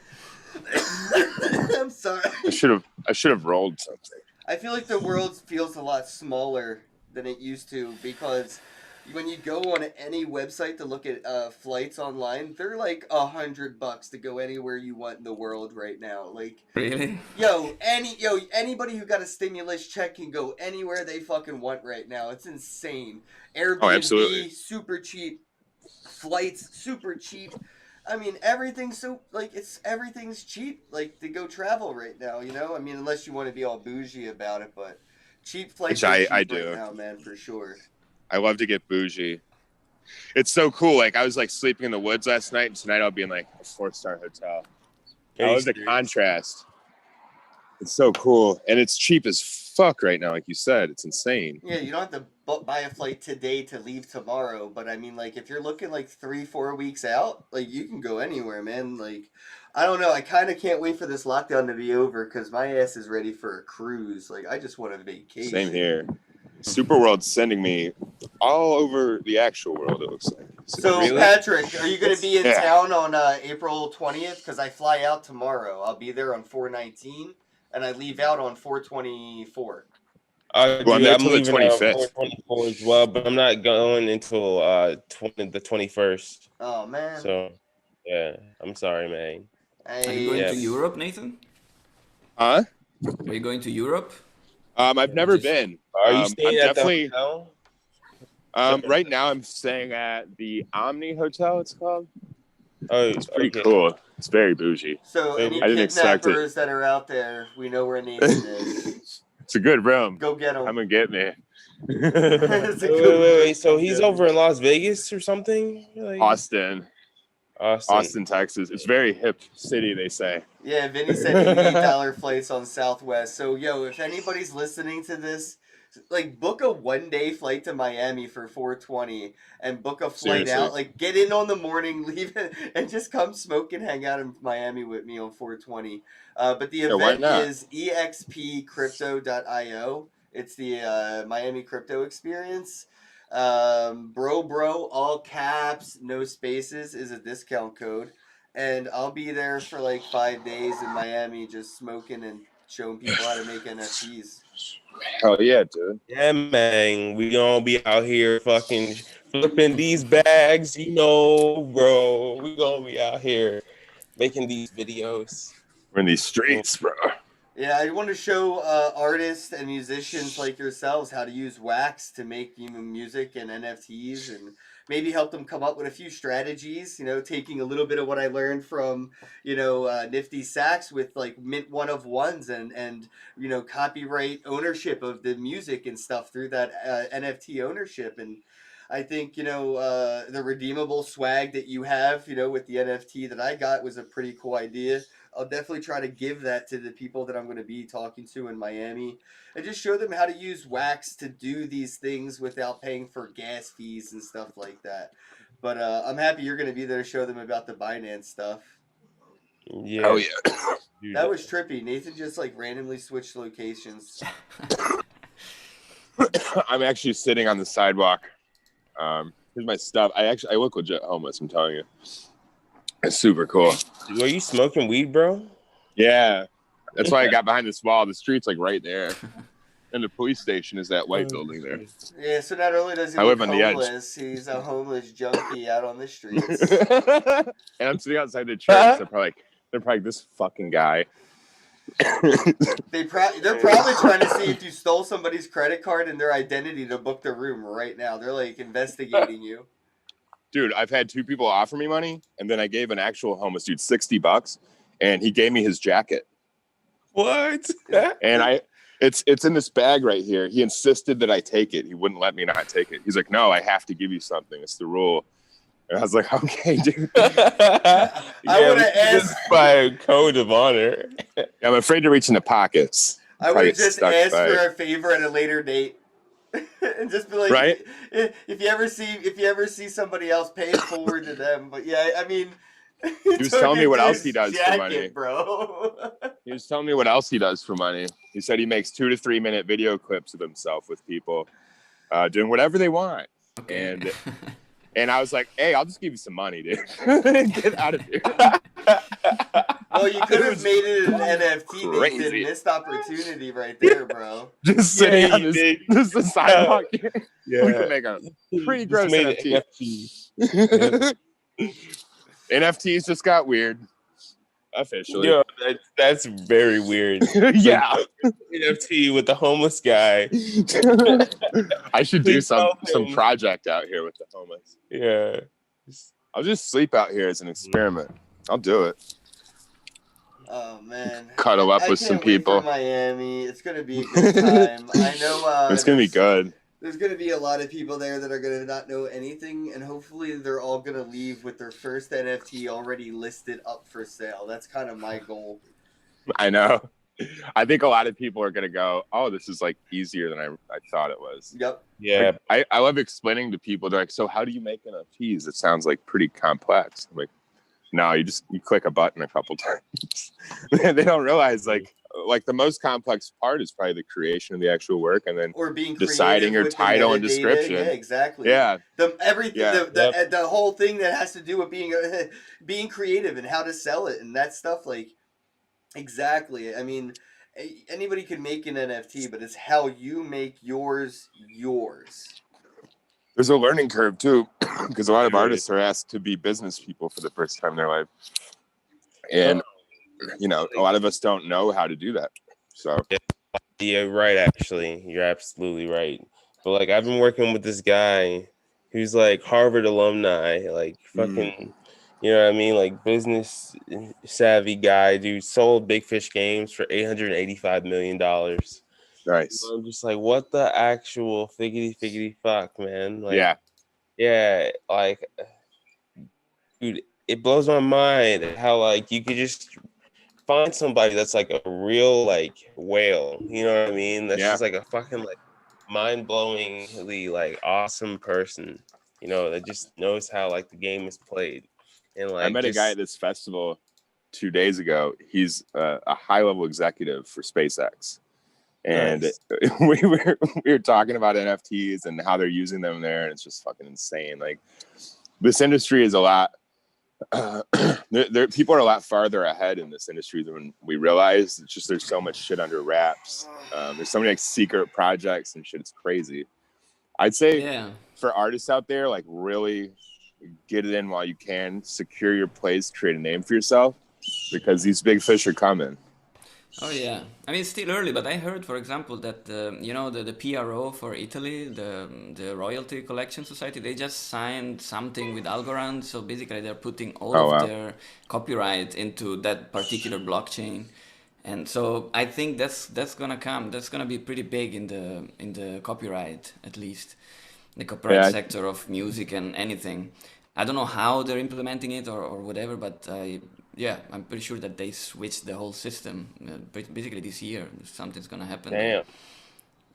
I'm sorry. I should have rolled something. I feel like the world feels a lot smaller than it used to, because when you go on any website to look at flights online, they're like $100 to go anywhere you want in the world right now. Like, really? Anybody who got a stimulus check can go anywhere they fucking want right now. It's insane. Airbnb, absolutely. super cheap. Flights, super cheap. I mean, everything's everything's cheap, like, to go travel right now, you know? I mean, unless you want to be all bougie about it, but cheap flights are cheap right now, man, for sure. I love to get bougie. It's so cool. Like, I was like sleeping in the woods last night, and tonight I'll be in like a 4-star hotel. I love the contrast. It's so cool, and it's cheap as fuck right now, like you said. It's insane. Yeah, you don't have to buy a flight today to leave tomorrow, but I mean, like, if you're looking like 3-4 weeks out, like, you can go anywhere, man. Like, I don't know. I kind of can't wait for this lockdown to be over, because my ass is ready for a cruise. Like, I just want a vacation. Same here. Superworld's sending me all over the actual world, it looks like. So, really? Patrick, are you going to be in town on April 20th? Because I fly out tomorrow. I'll be there on 4/19, and I leave out on 4/24. I'm there until the 25th. 4/24 as well, but I'm not going until the 21st. Oh, man. So, yeah, I'm sorry, man. Are you going to Europe, Nathan? Huh? Are you going to Europe? I've never been. Are you staying at the hotel? Right now, I'm staying at the Omni Hotel, it's called. Oh, it's pretty cool. It's very bougie. So, any kidnappers that are out there, we know where Nathan is. It's a good room. Go get him. Come and get me. Wait. So, he's over in Las Vegas or something? Like... Austin, Texas. It's a very hip city, they say. Yeah, Vinny said $80 flights on Southwest. So, if anybody's listening to this, like, book a 1-day flight to Miami for $420 and book a flight out. Like, get in on the morning, leave it, and just come smoke and hang out in Miami with me on $420. But the event is expcrypto.io. It's the Miami Crypto Experience. Bro, all caps, no spaces is a discount code. And I'll be there for like 5 days in Miami just smoking and showing people how to make NFTs. Hell yeah, dude. Yeah, man. We gonna be out here fucking flipping these bags, bro. We gonna be out here making these videos. We're in these streets, bro. Yeah, I want to show artists and musicians like yourselves how to use wax to make music and NFTs, and maybe help them come up with a few strategies. Taking a little bit of what I learned from NiftySax with like mint one of ones and copyright ownership of the music and stuff through that NFT ownership. And I think the redeemable swag that you have with the NFT that I got was a pretty cool idea. I'll definitely try to give that to the people that I'm going to be talking to in Miami and just show them how to use wax to do these things without paying for gas fees and stuff like that. But I'm happy you're going to be there to show them about the Binance stuff. Yeah. Hell yeah. That was trippy. Nathan just like randomly switched locations. I'm actually sitting on the sidewalk. Here's my stuff. I look legit homeless, I'm telling you. It's super cool. Are you smoking weed, bro? Yeah. That's why I got behind this wall. The street's like right there. And the police station is that white building there. Yeah, so not only does he I look live on the edge. homeless, he's a homeless junkie out on the streets. And I'm sitting outside the church. They're probably this fucking guy. They're probably trying to see if you stole somebody's credit card and their identity to book the room right now. They're like investigating you. Dude, I've had 2 people offer me money, and then I gave an actual homeless dude $60, and he gave me his jacket. What? And it's in this bag right here. He insisted that I take it. He wouldn't let me not take it. He's like, no, I have to give you something. It's the rule. And I was like, okay, dude. I would have asked by a code of honor. I'm afraid to reach in the pockets. I would have just asked for a favor at a later date. And just be like, right? If you ever see somebody else, pay it forward to them. But yeah, I mean, he was telling me what else he does for money, bro. He was telling me what else he does for money. He said he makes 2 to 3 minute video clips of himself with people doing whatever they want. Okay. And I was like, hey, I'll just give you some money, dude. Get out of here. Well, you could have made it an NFT. Nathan. Missed opportunity right there, bro. Just sitting on the sidewalk. Yeah. We could make a pretty gross NFT. NFTs just got weird. Officially. Yo, that's very weird. Yeah. NFT with the homeless guy. I should do some project out here with the homeless. Yeah. I'll just sleep out here as an experiment. I'll do it. Oh man. Cuddle up with some people. Miami. It's gonna be a good time. I know it's gonna be good. There's going to be a lot of people there that are going to not know anything, and hopefully they're all going to leave with their first NFT already listed up for sale. That's kind of my goal. I know. I think a lot of people are going to go, oh, this is like easier than I thought it was. Yep. Yeah. Like, I love explaining to people. They're like, so how do you make NFTs? It sounds like pretty complex. I'm like, no, you click a button a couple times. They don't realize like the most complex part is probably the creation of the actual work, and then or being deciding your title and description. Yeah, exactly. Yeah. The whole thing that has to do with being creative and how to sell it and that stuff. Like, exactly. I mean, anybody can make an NFT, but it's how you make yours. There's a learning curve too, because a lot of artists are asked to be business people for the first time in their life, and a lot of us don't know how to do that. So yeah, right. Actually, you're absolutely right. But like, I've been working with this guy who's like Harvard alumni, like fucking, you know what I mean, like business savvy guy, dude. Sold Big Fish Games for $885 million. Nice. So I'm just like, what the actual figgity fuck, man? Like, yeah, like, dude, it blows my mind how like you could just find somebody that's like a real like whale, you know what I mean? That's just like a fucking like mind-blowingly like awesome person, that just knows how like the game is played. And like, I met a guy at this festival 2 days ago. He's a high-level executive for SpaceX, And Nice. we were talking about NFTs and how they're using them there, and it's just fucking insane. Like, this industry is a lot. People are a lot farther ahead in this industry than we realize. It's just there's so much shit under wraps. There's so many like secret projects and shit. It's crazy. I'd say Yeah. for artists out there, like, really get it in while you can. Secure your place. Create a name for yourself, because these big fish are coming. Oh yeah, I mean it's still early, but I heard, for example, that you know the PRO for Italy, the Royalty Collection Society, they just signed something with Algorand. So basically, they're putting all Oh, of wow. their copyright into that particular blockchain, and so I think that's gonna come. That's gonna be pretty big in the copyright, at least the copyright Yeah. sector of music and anything. I don't know how they're implementing it or whatever, but yeah, I'm pretty sure that they switched the whole system basically this year. Something's gonna happen there.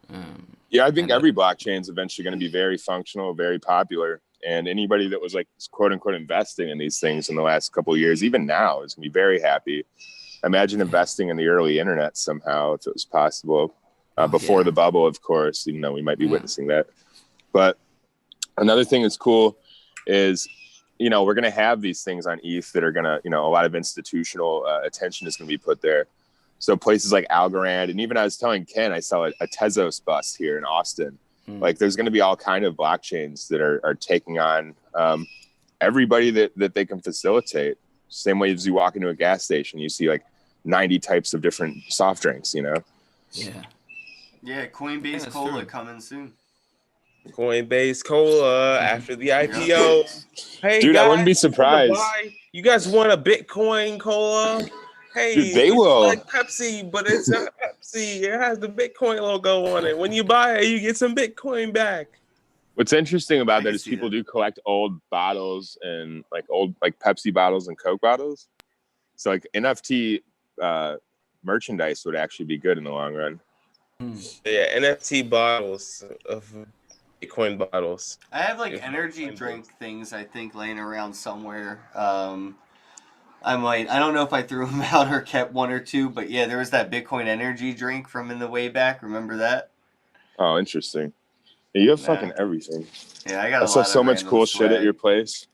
Damn. Yeah, I think And every blockchain is eventually going to be very functional, very popular. And anybody that was like quote unquote investing in these things in the last couple of years, even now, is going to be very happy. Imagine investing in the early internet somehow, if it was possible, before yeah. the bubble, of course, even though we might be Yeah. witnessing that. But another thing that's cool is, you know, we're going to have these things on ETH that are going to, you know, a lot of institutional attention is going to be put there. So places like Algorand, and even I was telling Ken, I saw a Tezos bust here in Austin. Like, there's going to be all kind of blockchains that are taking on everybody that they can facilitate. Same way as you walk into a gas station, you see like 90 types of different soft drinks, you know? Yeah. Yeah, Coinbase that's Cola true. coming soon. Coinbase Cola after the IPO. Hey, Dude, guys, I wouldn't be you wanna surprised. buy- You guys want a Bitcoin Cola? Hey, Dude, they it's will. like Pepsi, but it's not Pepsi. It has the Bitcoin logo on it. When you buy it, you get some Bitcoin back. What's interesting I about can that is see people that. do collect old bottles and like old like Pepsi bottles and Coke bottles. So like NFT merchandise would actually be good in the long run. Yeah, NFT bottles of Bitcoin bottles. I have like If- energy drink things I think laying around somewhere. I don't know if I threw them out or kept one or two, but yeah, there was that Bitcoin energy drink from in the way back. Remember that? Oh, interesting. Yeah, you have Nah. fucking everything. Yeah, I got I a saw lot so of much random cool shit at swag. your place.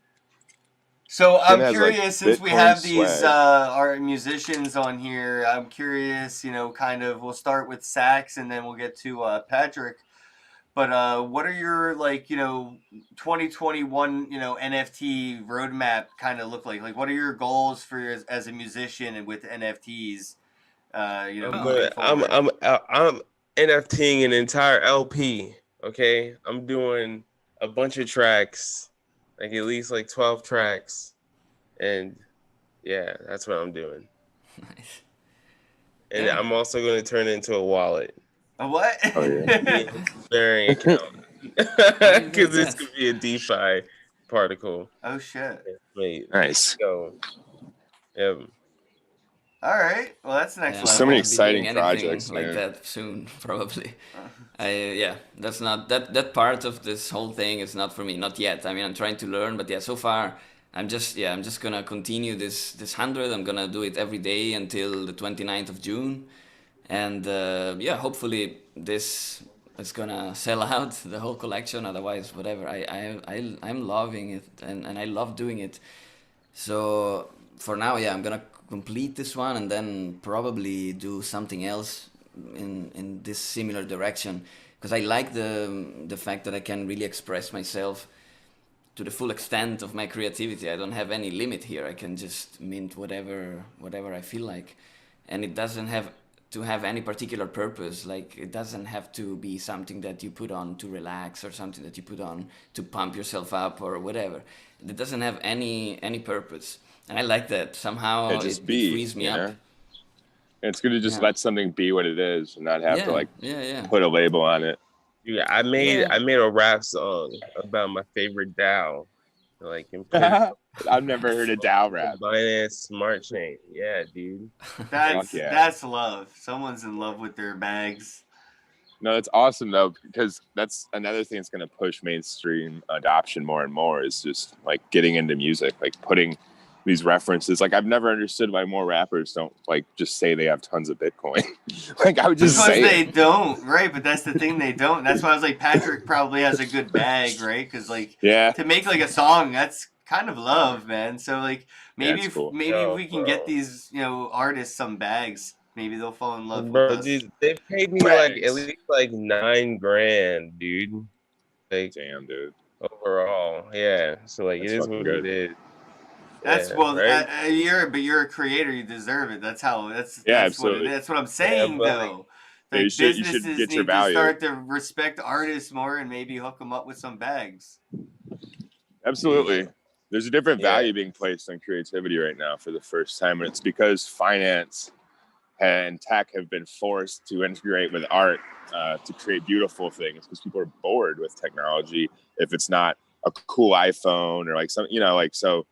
So Ken I'm has, like, curious, since we Bitcoin have these swag. our musicians on here, I'm curious, you know, kind of we'll start with Sax and then we'll get to Patrick. But what are your, like, you know, 2021, you know, NFT roadmap kind of look like? Like, what are your goals for as a musician and with NFTs? You know, moving forward. I'm NFTing an entire LP. Okay, I'm doing a bunch of tracks, like at least like 12 tracks, and yeah, that's what I'm doing. Nice. And Yeah. I'm also going to turn it into a wallet, A what? Oh, yeah. bearing account, because this could be a DeFi particle. Oh shit! Wait, Nice. so yeah. All right. Well, that's the next Yeah, level. So many I won't be doing exciting anything projects, like man. that soon, probably. Yeah, that's not that part of this whole thing is not for me, not yet. I mean, I'm trying to learn, but yeah, so far I'm just gonna continue this 100. I'm gonna do it every day until the 29th of June, and yeah, hopefully this is gonna sell out the whole collection. Otherwise, whatever. I'm loving it, and I love doing it. So for now, yeah, I'm gonna complete this one and then probably do something else in this similar direction, because I like the fact that I can really express myself to the full extent of my creativity. I don't have any limit here. I can just mint whatever I feel like, and it doesn't have to have any particular purpose. Like, it doesn't have to be something that you put on to relax or something that you put on to pump yourself up or whatever. It doesn't have any purpose, and I like that. Somehow It just it be, frees me you know? up. And it's good to just Yeah. let something be what it is and not have to like Yeah. put a label on it. Yeah, I made a rap song about my favorite DAO, like in I've never heard a DAO rap. Binance Smart Chain. Yeah, dude. That's yeah. that's love. Someone's in love with their bags. No, it's awesome though, because that's another thing that's going to push mainstream adoption more and more, is just like getting into music, like putting these references. Like I've never understood why more rappers don't like just say they have tons of Bitcoin. Like I would just because say they it. don't, right? But that's the thing, they don't. That's why I was like, Patrick probably has a good bag, right? Because like Yeah. to make like a song, that's kind of love, man. So like maybe That's cool. maybe if Yo, we can get these artists some bags, maybe they'll fall in love with bro, us. dude, they paid me like at least like $9,000, dude. Like Damn, dude. overall, yeah. So like That's it is fucking what good. it is. That's Yeah, well, right. you're a creator. You deserve it. That's how. That's Yeah, what it absolutely. is. That's what I'm Yeah, saying, but like, though. Yeah, Like you should businesses get your need to value. start to respect artists more and maybe hook them up with some bags. Absolutely. There's a different Yeah. value being placed on creativity right now for the first time, and it's because finance and tech have been forced to integrate with art to create beautiful things, because people are bored with technology if it's not a cool iPhone or like some, like, so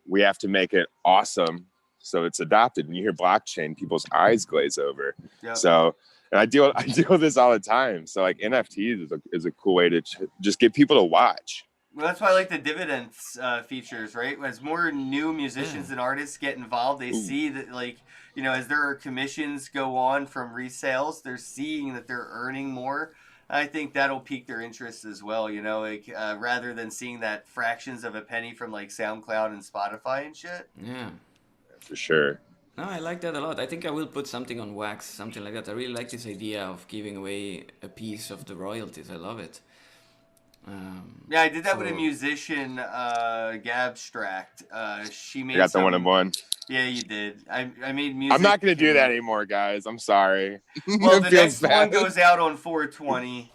we have to make it awesome so it's adopted. And you hear blockchain, people's eyes glaze over. Yep. So, and I deal with this all the time. So like NFTs is a cool way to just get people to watch. Well, that's why I like the dividends features, right? As more new musicians and artists get involved, they see that, like, as their commissions go on from resales, they're seeing that they're earning more. I think that'll pique their interest as well, like rather than seeing that fractions of a penny from like SoundCloud and Spotify and shit. Yeah. For sure. No, I like that a lot. I think I will put something on Wax, something like that. I really like this idea of giving away a piece of the royalties. I love it. Yeah, I did that with a musician, Gabstract. She made. I got the one of one. Yeah, you did. I made music. I'm not gonna do that anymore, guys. I'm sorry. Well, the next one goes out on 4/20.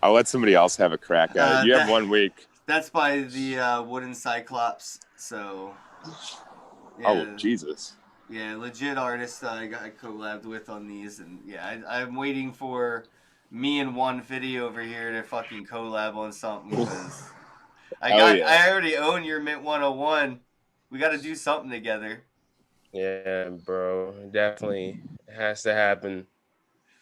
I'll let somebody else have a crack at it. You have 1 week. That's by the Wooden Cyclops. So. Yeah, Oh Jesus. Yeah, legit artist I collabed with on these, and yeah, I'm waiting for me and one video over here to fucking collab on something, because I already own your Mint 101. We got to do something together. Yeah, bro, definitely has to happen.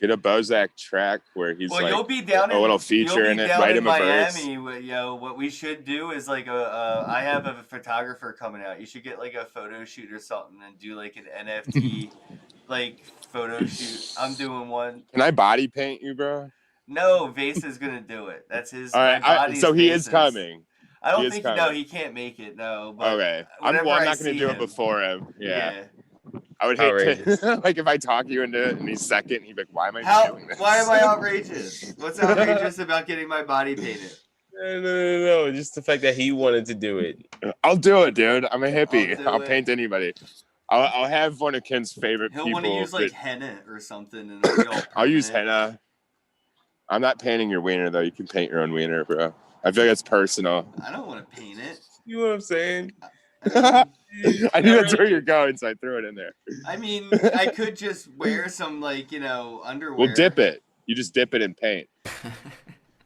Get a Bozak track where he's you'll be down a little feature in it. Write him a verse. Miami. What we should do is like I have a photographer coming out. You should get like a photo shoot or something and do like an NFT like photo shoot. I'm doing one. Can I body paint you, bro? No, Vase is gonna do it. That's his. All right, so he is coming. I don't think no, he can't make it. No, but okay. I'm not going to do it before him. Yeah. I would hate to, like, if I talk you into it and he's second, he'd be like, why am I doing this? Why am I outrageous? What's outrageous about getting my body painted? No. Just the fact that he wanted to do it. I'll do it, dude. I'm a hippie. I'll paint anybody. I'll have one of Ken's favorite people. He'll want to use like henna or something. And I'll use henna. I'm not painting your wiener, though. You can paint your own wiener, bro. I feel like it's personal. I don't want to paint it. You know what I'm saying? I knew that's where you're going, so I threw it in there. I mean, I could just wear some, like, underwear. Well, dip it. You just dip it in paint.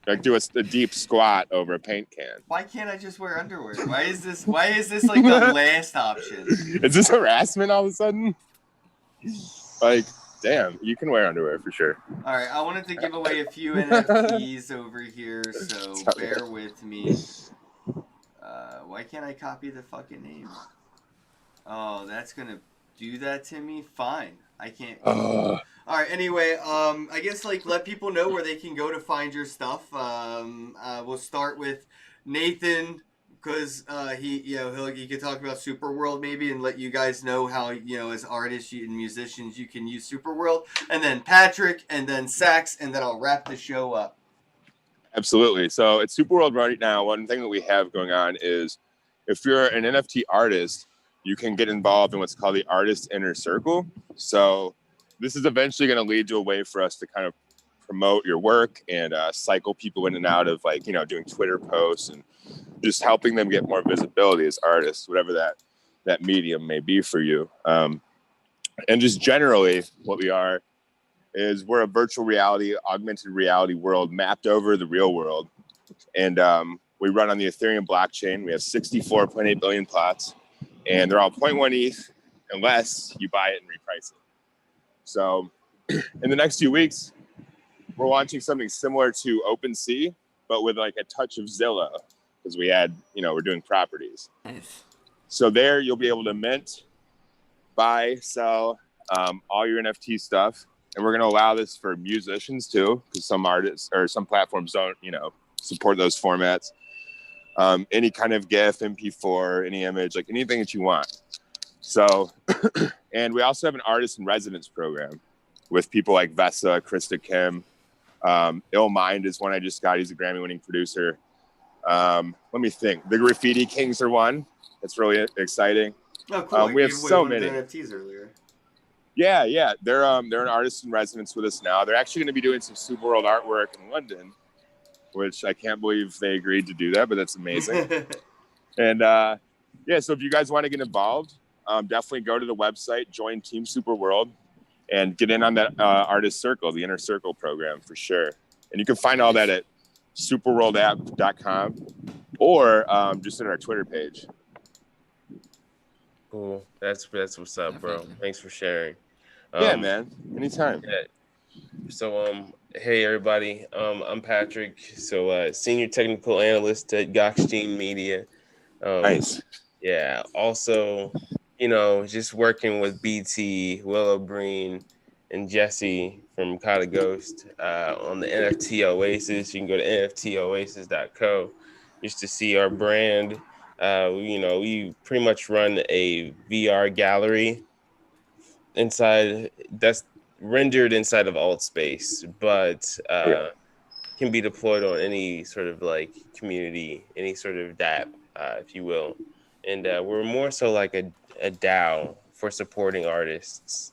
Like do a deep squat over a paint can. Why can't I just wear underwear? Why is this like the last option? Is this harassment all of a sudden? Like, damn, you can wear underwear for sure. All right, I wanted to give away a few NFTs over here, so bear with me. Why can't I copy the fucking name? Oh, that's gonna do that to me? Fine. I can't. All right, anyway, I guess, like, let people know where they can go to find your stuff. We'll start with Nathan, because he can talk about Superworld maybe and let you guys know how, as artists and musicians, you can use Superworld. And then Patrick, and then Sax, and then I'll wrap the show up. Absolutely. So at Superworld right now, one thing that we have going on is if you're an NFT artist, you can get involved in what's called the Artist Inner Circle. So this is eventually going to lead to a way for us to kind of promote your work and cycle people in and out of, like, doing Twitter posts and just helping them get more visibility as artists, whatever that medium may be for you. And just generally what we are is we're a virtual reality, augmented reality world mapped over the real world. And we run on the Ethereum blockchain. We have 64.8 billion plots, and they're all 0.1 ETH unless you buy it and reprice it. So in the next few weeks, we're launching something similar to OpenSea, but with like a touch of Zillow, because we had, we're doing properties. Nice. So there you'll be able to mint, buy, sell all your NFT stuff. And we're going to allow this for musicians too, because some artists or some platforms don't, support those formats. Any kind of GIF, MP4, any image, like anything that you want. So, and we also have an artist in residence program with people like Vessa, Krista Kim. Ill Mind is one I just got. He's a Grammy-winning producer. Let me think. The Graffiti Kings are one. That's really exciting. Oh, cool. We have so many NFTs earlier. Yeah. They're an artist in residence with us now. They're actually going to be doing some Super World artwork in London, which I can't believe they agreed to do that, but that's amazing. And so if you guys want to get involved, definitely go to the website, join Team Super World, and get in on that artist circle, the Inner Circle program for sure. And you can find all that at superworldapp.com or just in our Twitter page. Cool. That's what's up, bro. Definitely. Thanks for sharing. Yeah, man. Anytime. Yeah. So, hey everybody. I'm Patrick. So, senior technical analyst at Goxstein Media. Nice. Yeah. Also, just working with BT, Willow Breen, and Jesse from Kata Ghost on the NFT Oasis. You can go to nftoasis.co just to see our brand. We pretty much run a VR gallery inside that's rendered inside of Altspace, but can be deployed on any sort of like community, any sort of DApp, if you will. And we're more so like a DAO for supporting artists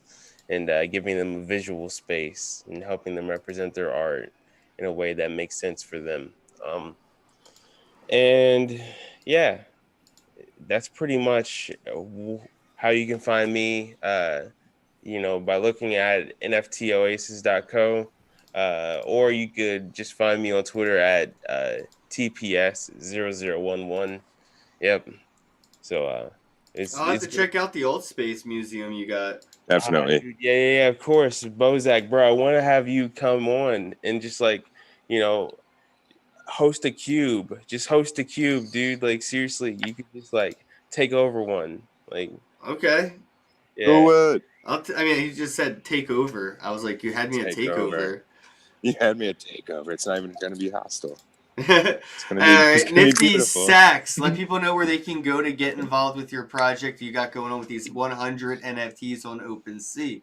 and giving them a visual space and helping them represent their art in a way that makes sense for them. And yeah, that's pretty much how you can find me, by looking at nftoasis.co, or you could just find me on Twitter at TPS0011. Yep. So I'll have to check out the Altspace museum you got. Definitely. Yeah, of course. Bozak, bro, I want to have you come on and just host a cube. Just host a cube, dude. Like, seriously, you could just take over one. Like, Okay. yeah. Who would? He just said take over. I was like, you had me a takeover. You had me a takeover. It's not even going to be hostile. All right, NiftySax. Let people know where they can go to get involved with your project you got going on with these 100 NFTs on OpenSea.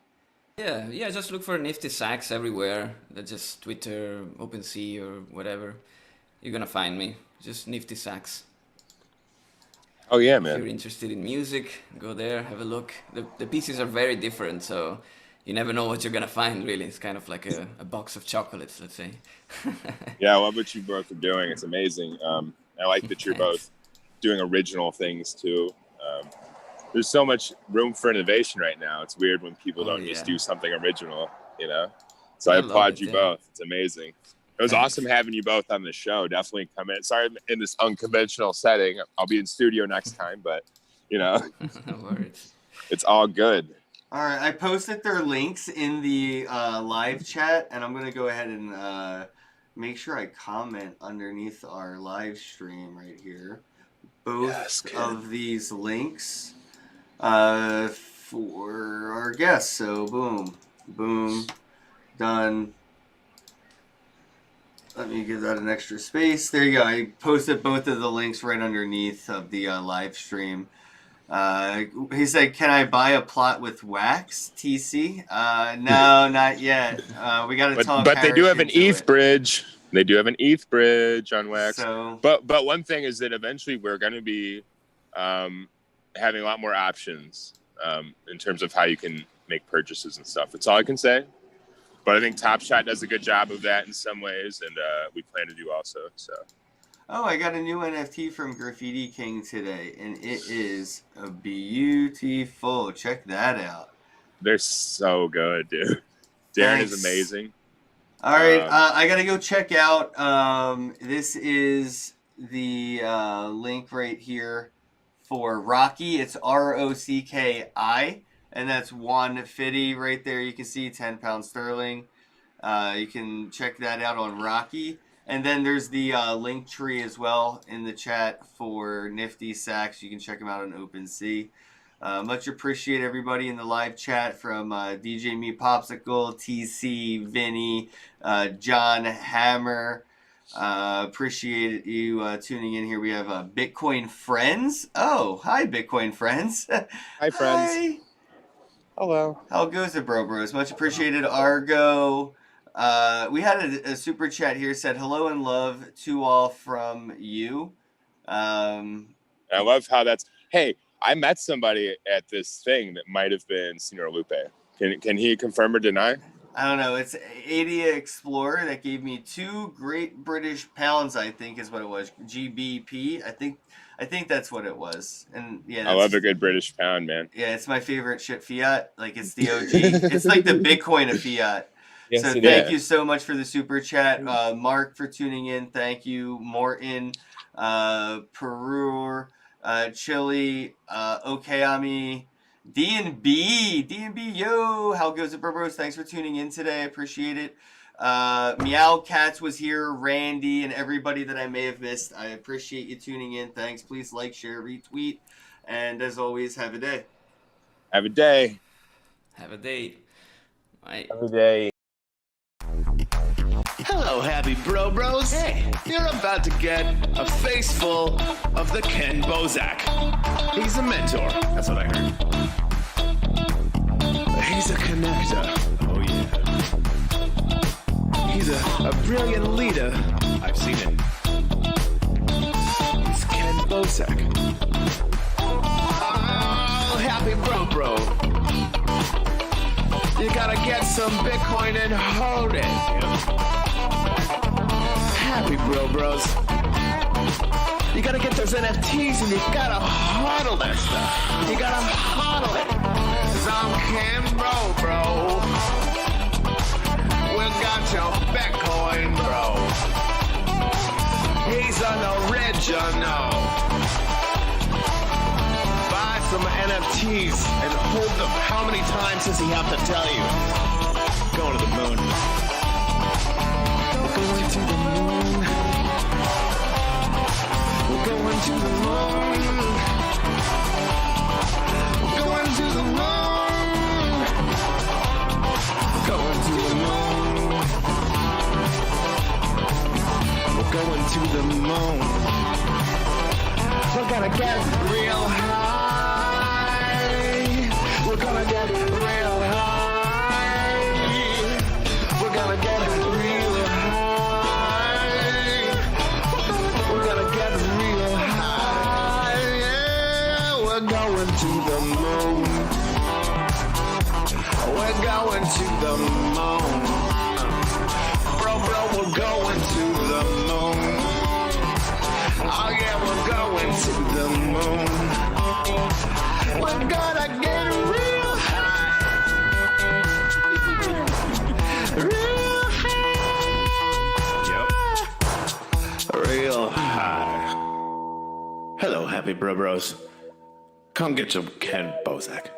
Yeah, just look for NiftySax everywhere. That's just Twitter, OpenSea, or whatever. You're gonna find me. Just NiftySax. Oh yeah, If you're man. interested in music, go there, have a look. The pieces are very different, so you never know what you're gonna find. Really, it's kind of like a box of chocolates, let's say. Yeah, I love what you both are doing. It's amazing. I like that you're both doing original things too. There's so much room for innovation right now. It's weird when people don't just do something original, So I applaud you both. It's amazing. It was awesome having you both on the show. Definitely come in. Sorry I'm in this unconventional setting. I'll be in studio next time, but No worries. it's all good. All right, I posted their links in the live chat, and I'm gonna go ahead and make sure I comment underneath our live stream right here. Both of these links for our guests. So boom, done. Let me give that an extra space. There you go. I posted both of the links right underneath of the live stream. He said, "Can I buy a plot with wax, TC?" No, not yet. We got to talk. But they do have an ETH bridge. They do have an ETH bridge on Wax. So, but one thing is that eventually we're going to be having a lot more options in terms of how you can make purchases and stuff. That's all I can say. But I think Top Shot does a good job of that in some ways, and we plan to do also. So. Oh, I got a new NFT from Graffiti King today, and it is beautiful. Check that out. They're so good, dude. Darren is amazing. All right, I got to go check out. This is the link right here for Rocky. It's ROCKI, and that's 150 right there. You can see 10 pounds sterling. You can check that out on Rocky. And then there's the link tree as well in the chat for NiftySax. You can check them out on OpenSea. Much appreciate everybody in the live chat from DJ Me Popsicle, TC, Vinny, John Hammer. Appreciate you tuning in here. We have Bitcoin Friends. Oh, hi, Bitcoin Friends. Hi, friends. Hi. Hello. How goes it, bros? Much appreciated, Argo. We had a super chat here, said hello and love to all from you. I love how that's, hey, I met somebody at this thing that might have been Senor Lupe. Can he confirm or deny? I don't know. It's Adia Explorer that gave me 2 Great British Pounds, I think is what it was. GBP. I think that's what it was. And yeah, I love a good British pound, man. Yeah, it's my favorite shit fiat. Like, it's the OG. It's like the Bitcoin of fiat. Yes, So thank you so much for the super chat. Mark for tuning in. Thank you. Morton, Perur, Chili, Okayami, D&B, yo, how goes it, bros? Thanks for tuning in today. I appreciate it. Meow Cats was here, Randy, and everybody that I may have missed. I appreciate you tuning in. Thanks. Please like, share, retweet, and as always, have a day. Have a day. Have a day. Bye. Have a day. Hello, happy bros. Hey, you're about to get a face full of the Ken Bozak. He's a mentor. That's what I heard. He's a connector. Oh, yeah. He's a brilliant leader. I've seen it. He's Ken Bozak. Oh, happy bro. You gotta get some Bitcoin and hold it. Happy bros. You gotta get those NFTs and you gotta hodl that stuff. You gotta hodl it. 'Cause I'm Ken bro. We got your Bitcoin, bro. He's an original. Buy some NFTs and hold them. How many times does he have to tell you? Going to the moon. We're going to the moon. We're going to the moon. We're going to the moon. We're going to the moon. We're going to the moon. We're gonna get real high. We're gonna get real high. We're gonna get real high. We're gonna get real high. Yeah, we're going to the moon. We're going to the moon. Bro, we're going to the moon. Oh yeah, we're going to the moon. We're gonna get real high. Real high. Yep. Real high. Hello, happy bros. Come get some Ken Bozak.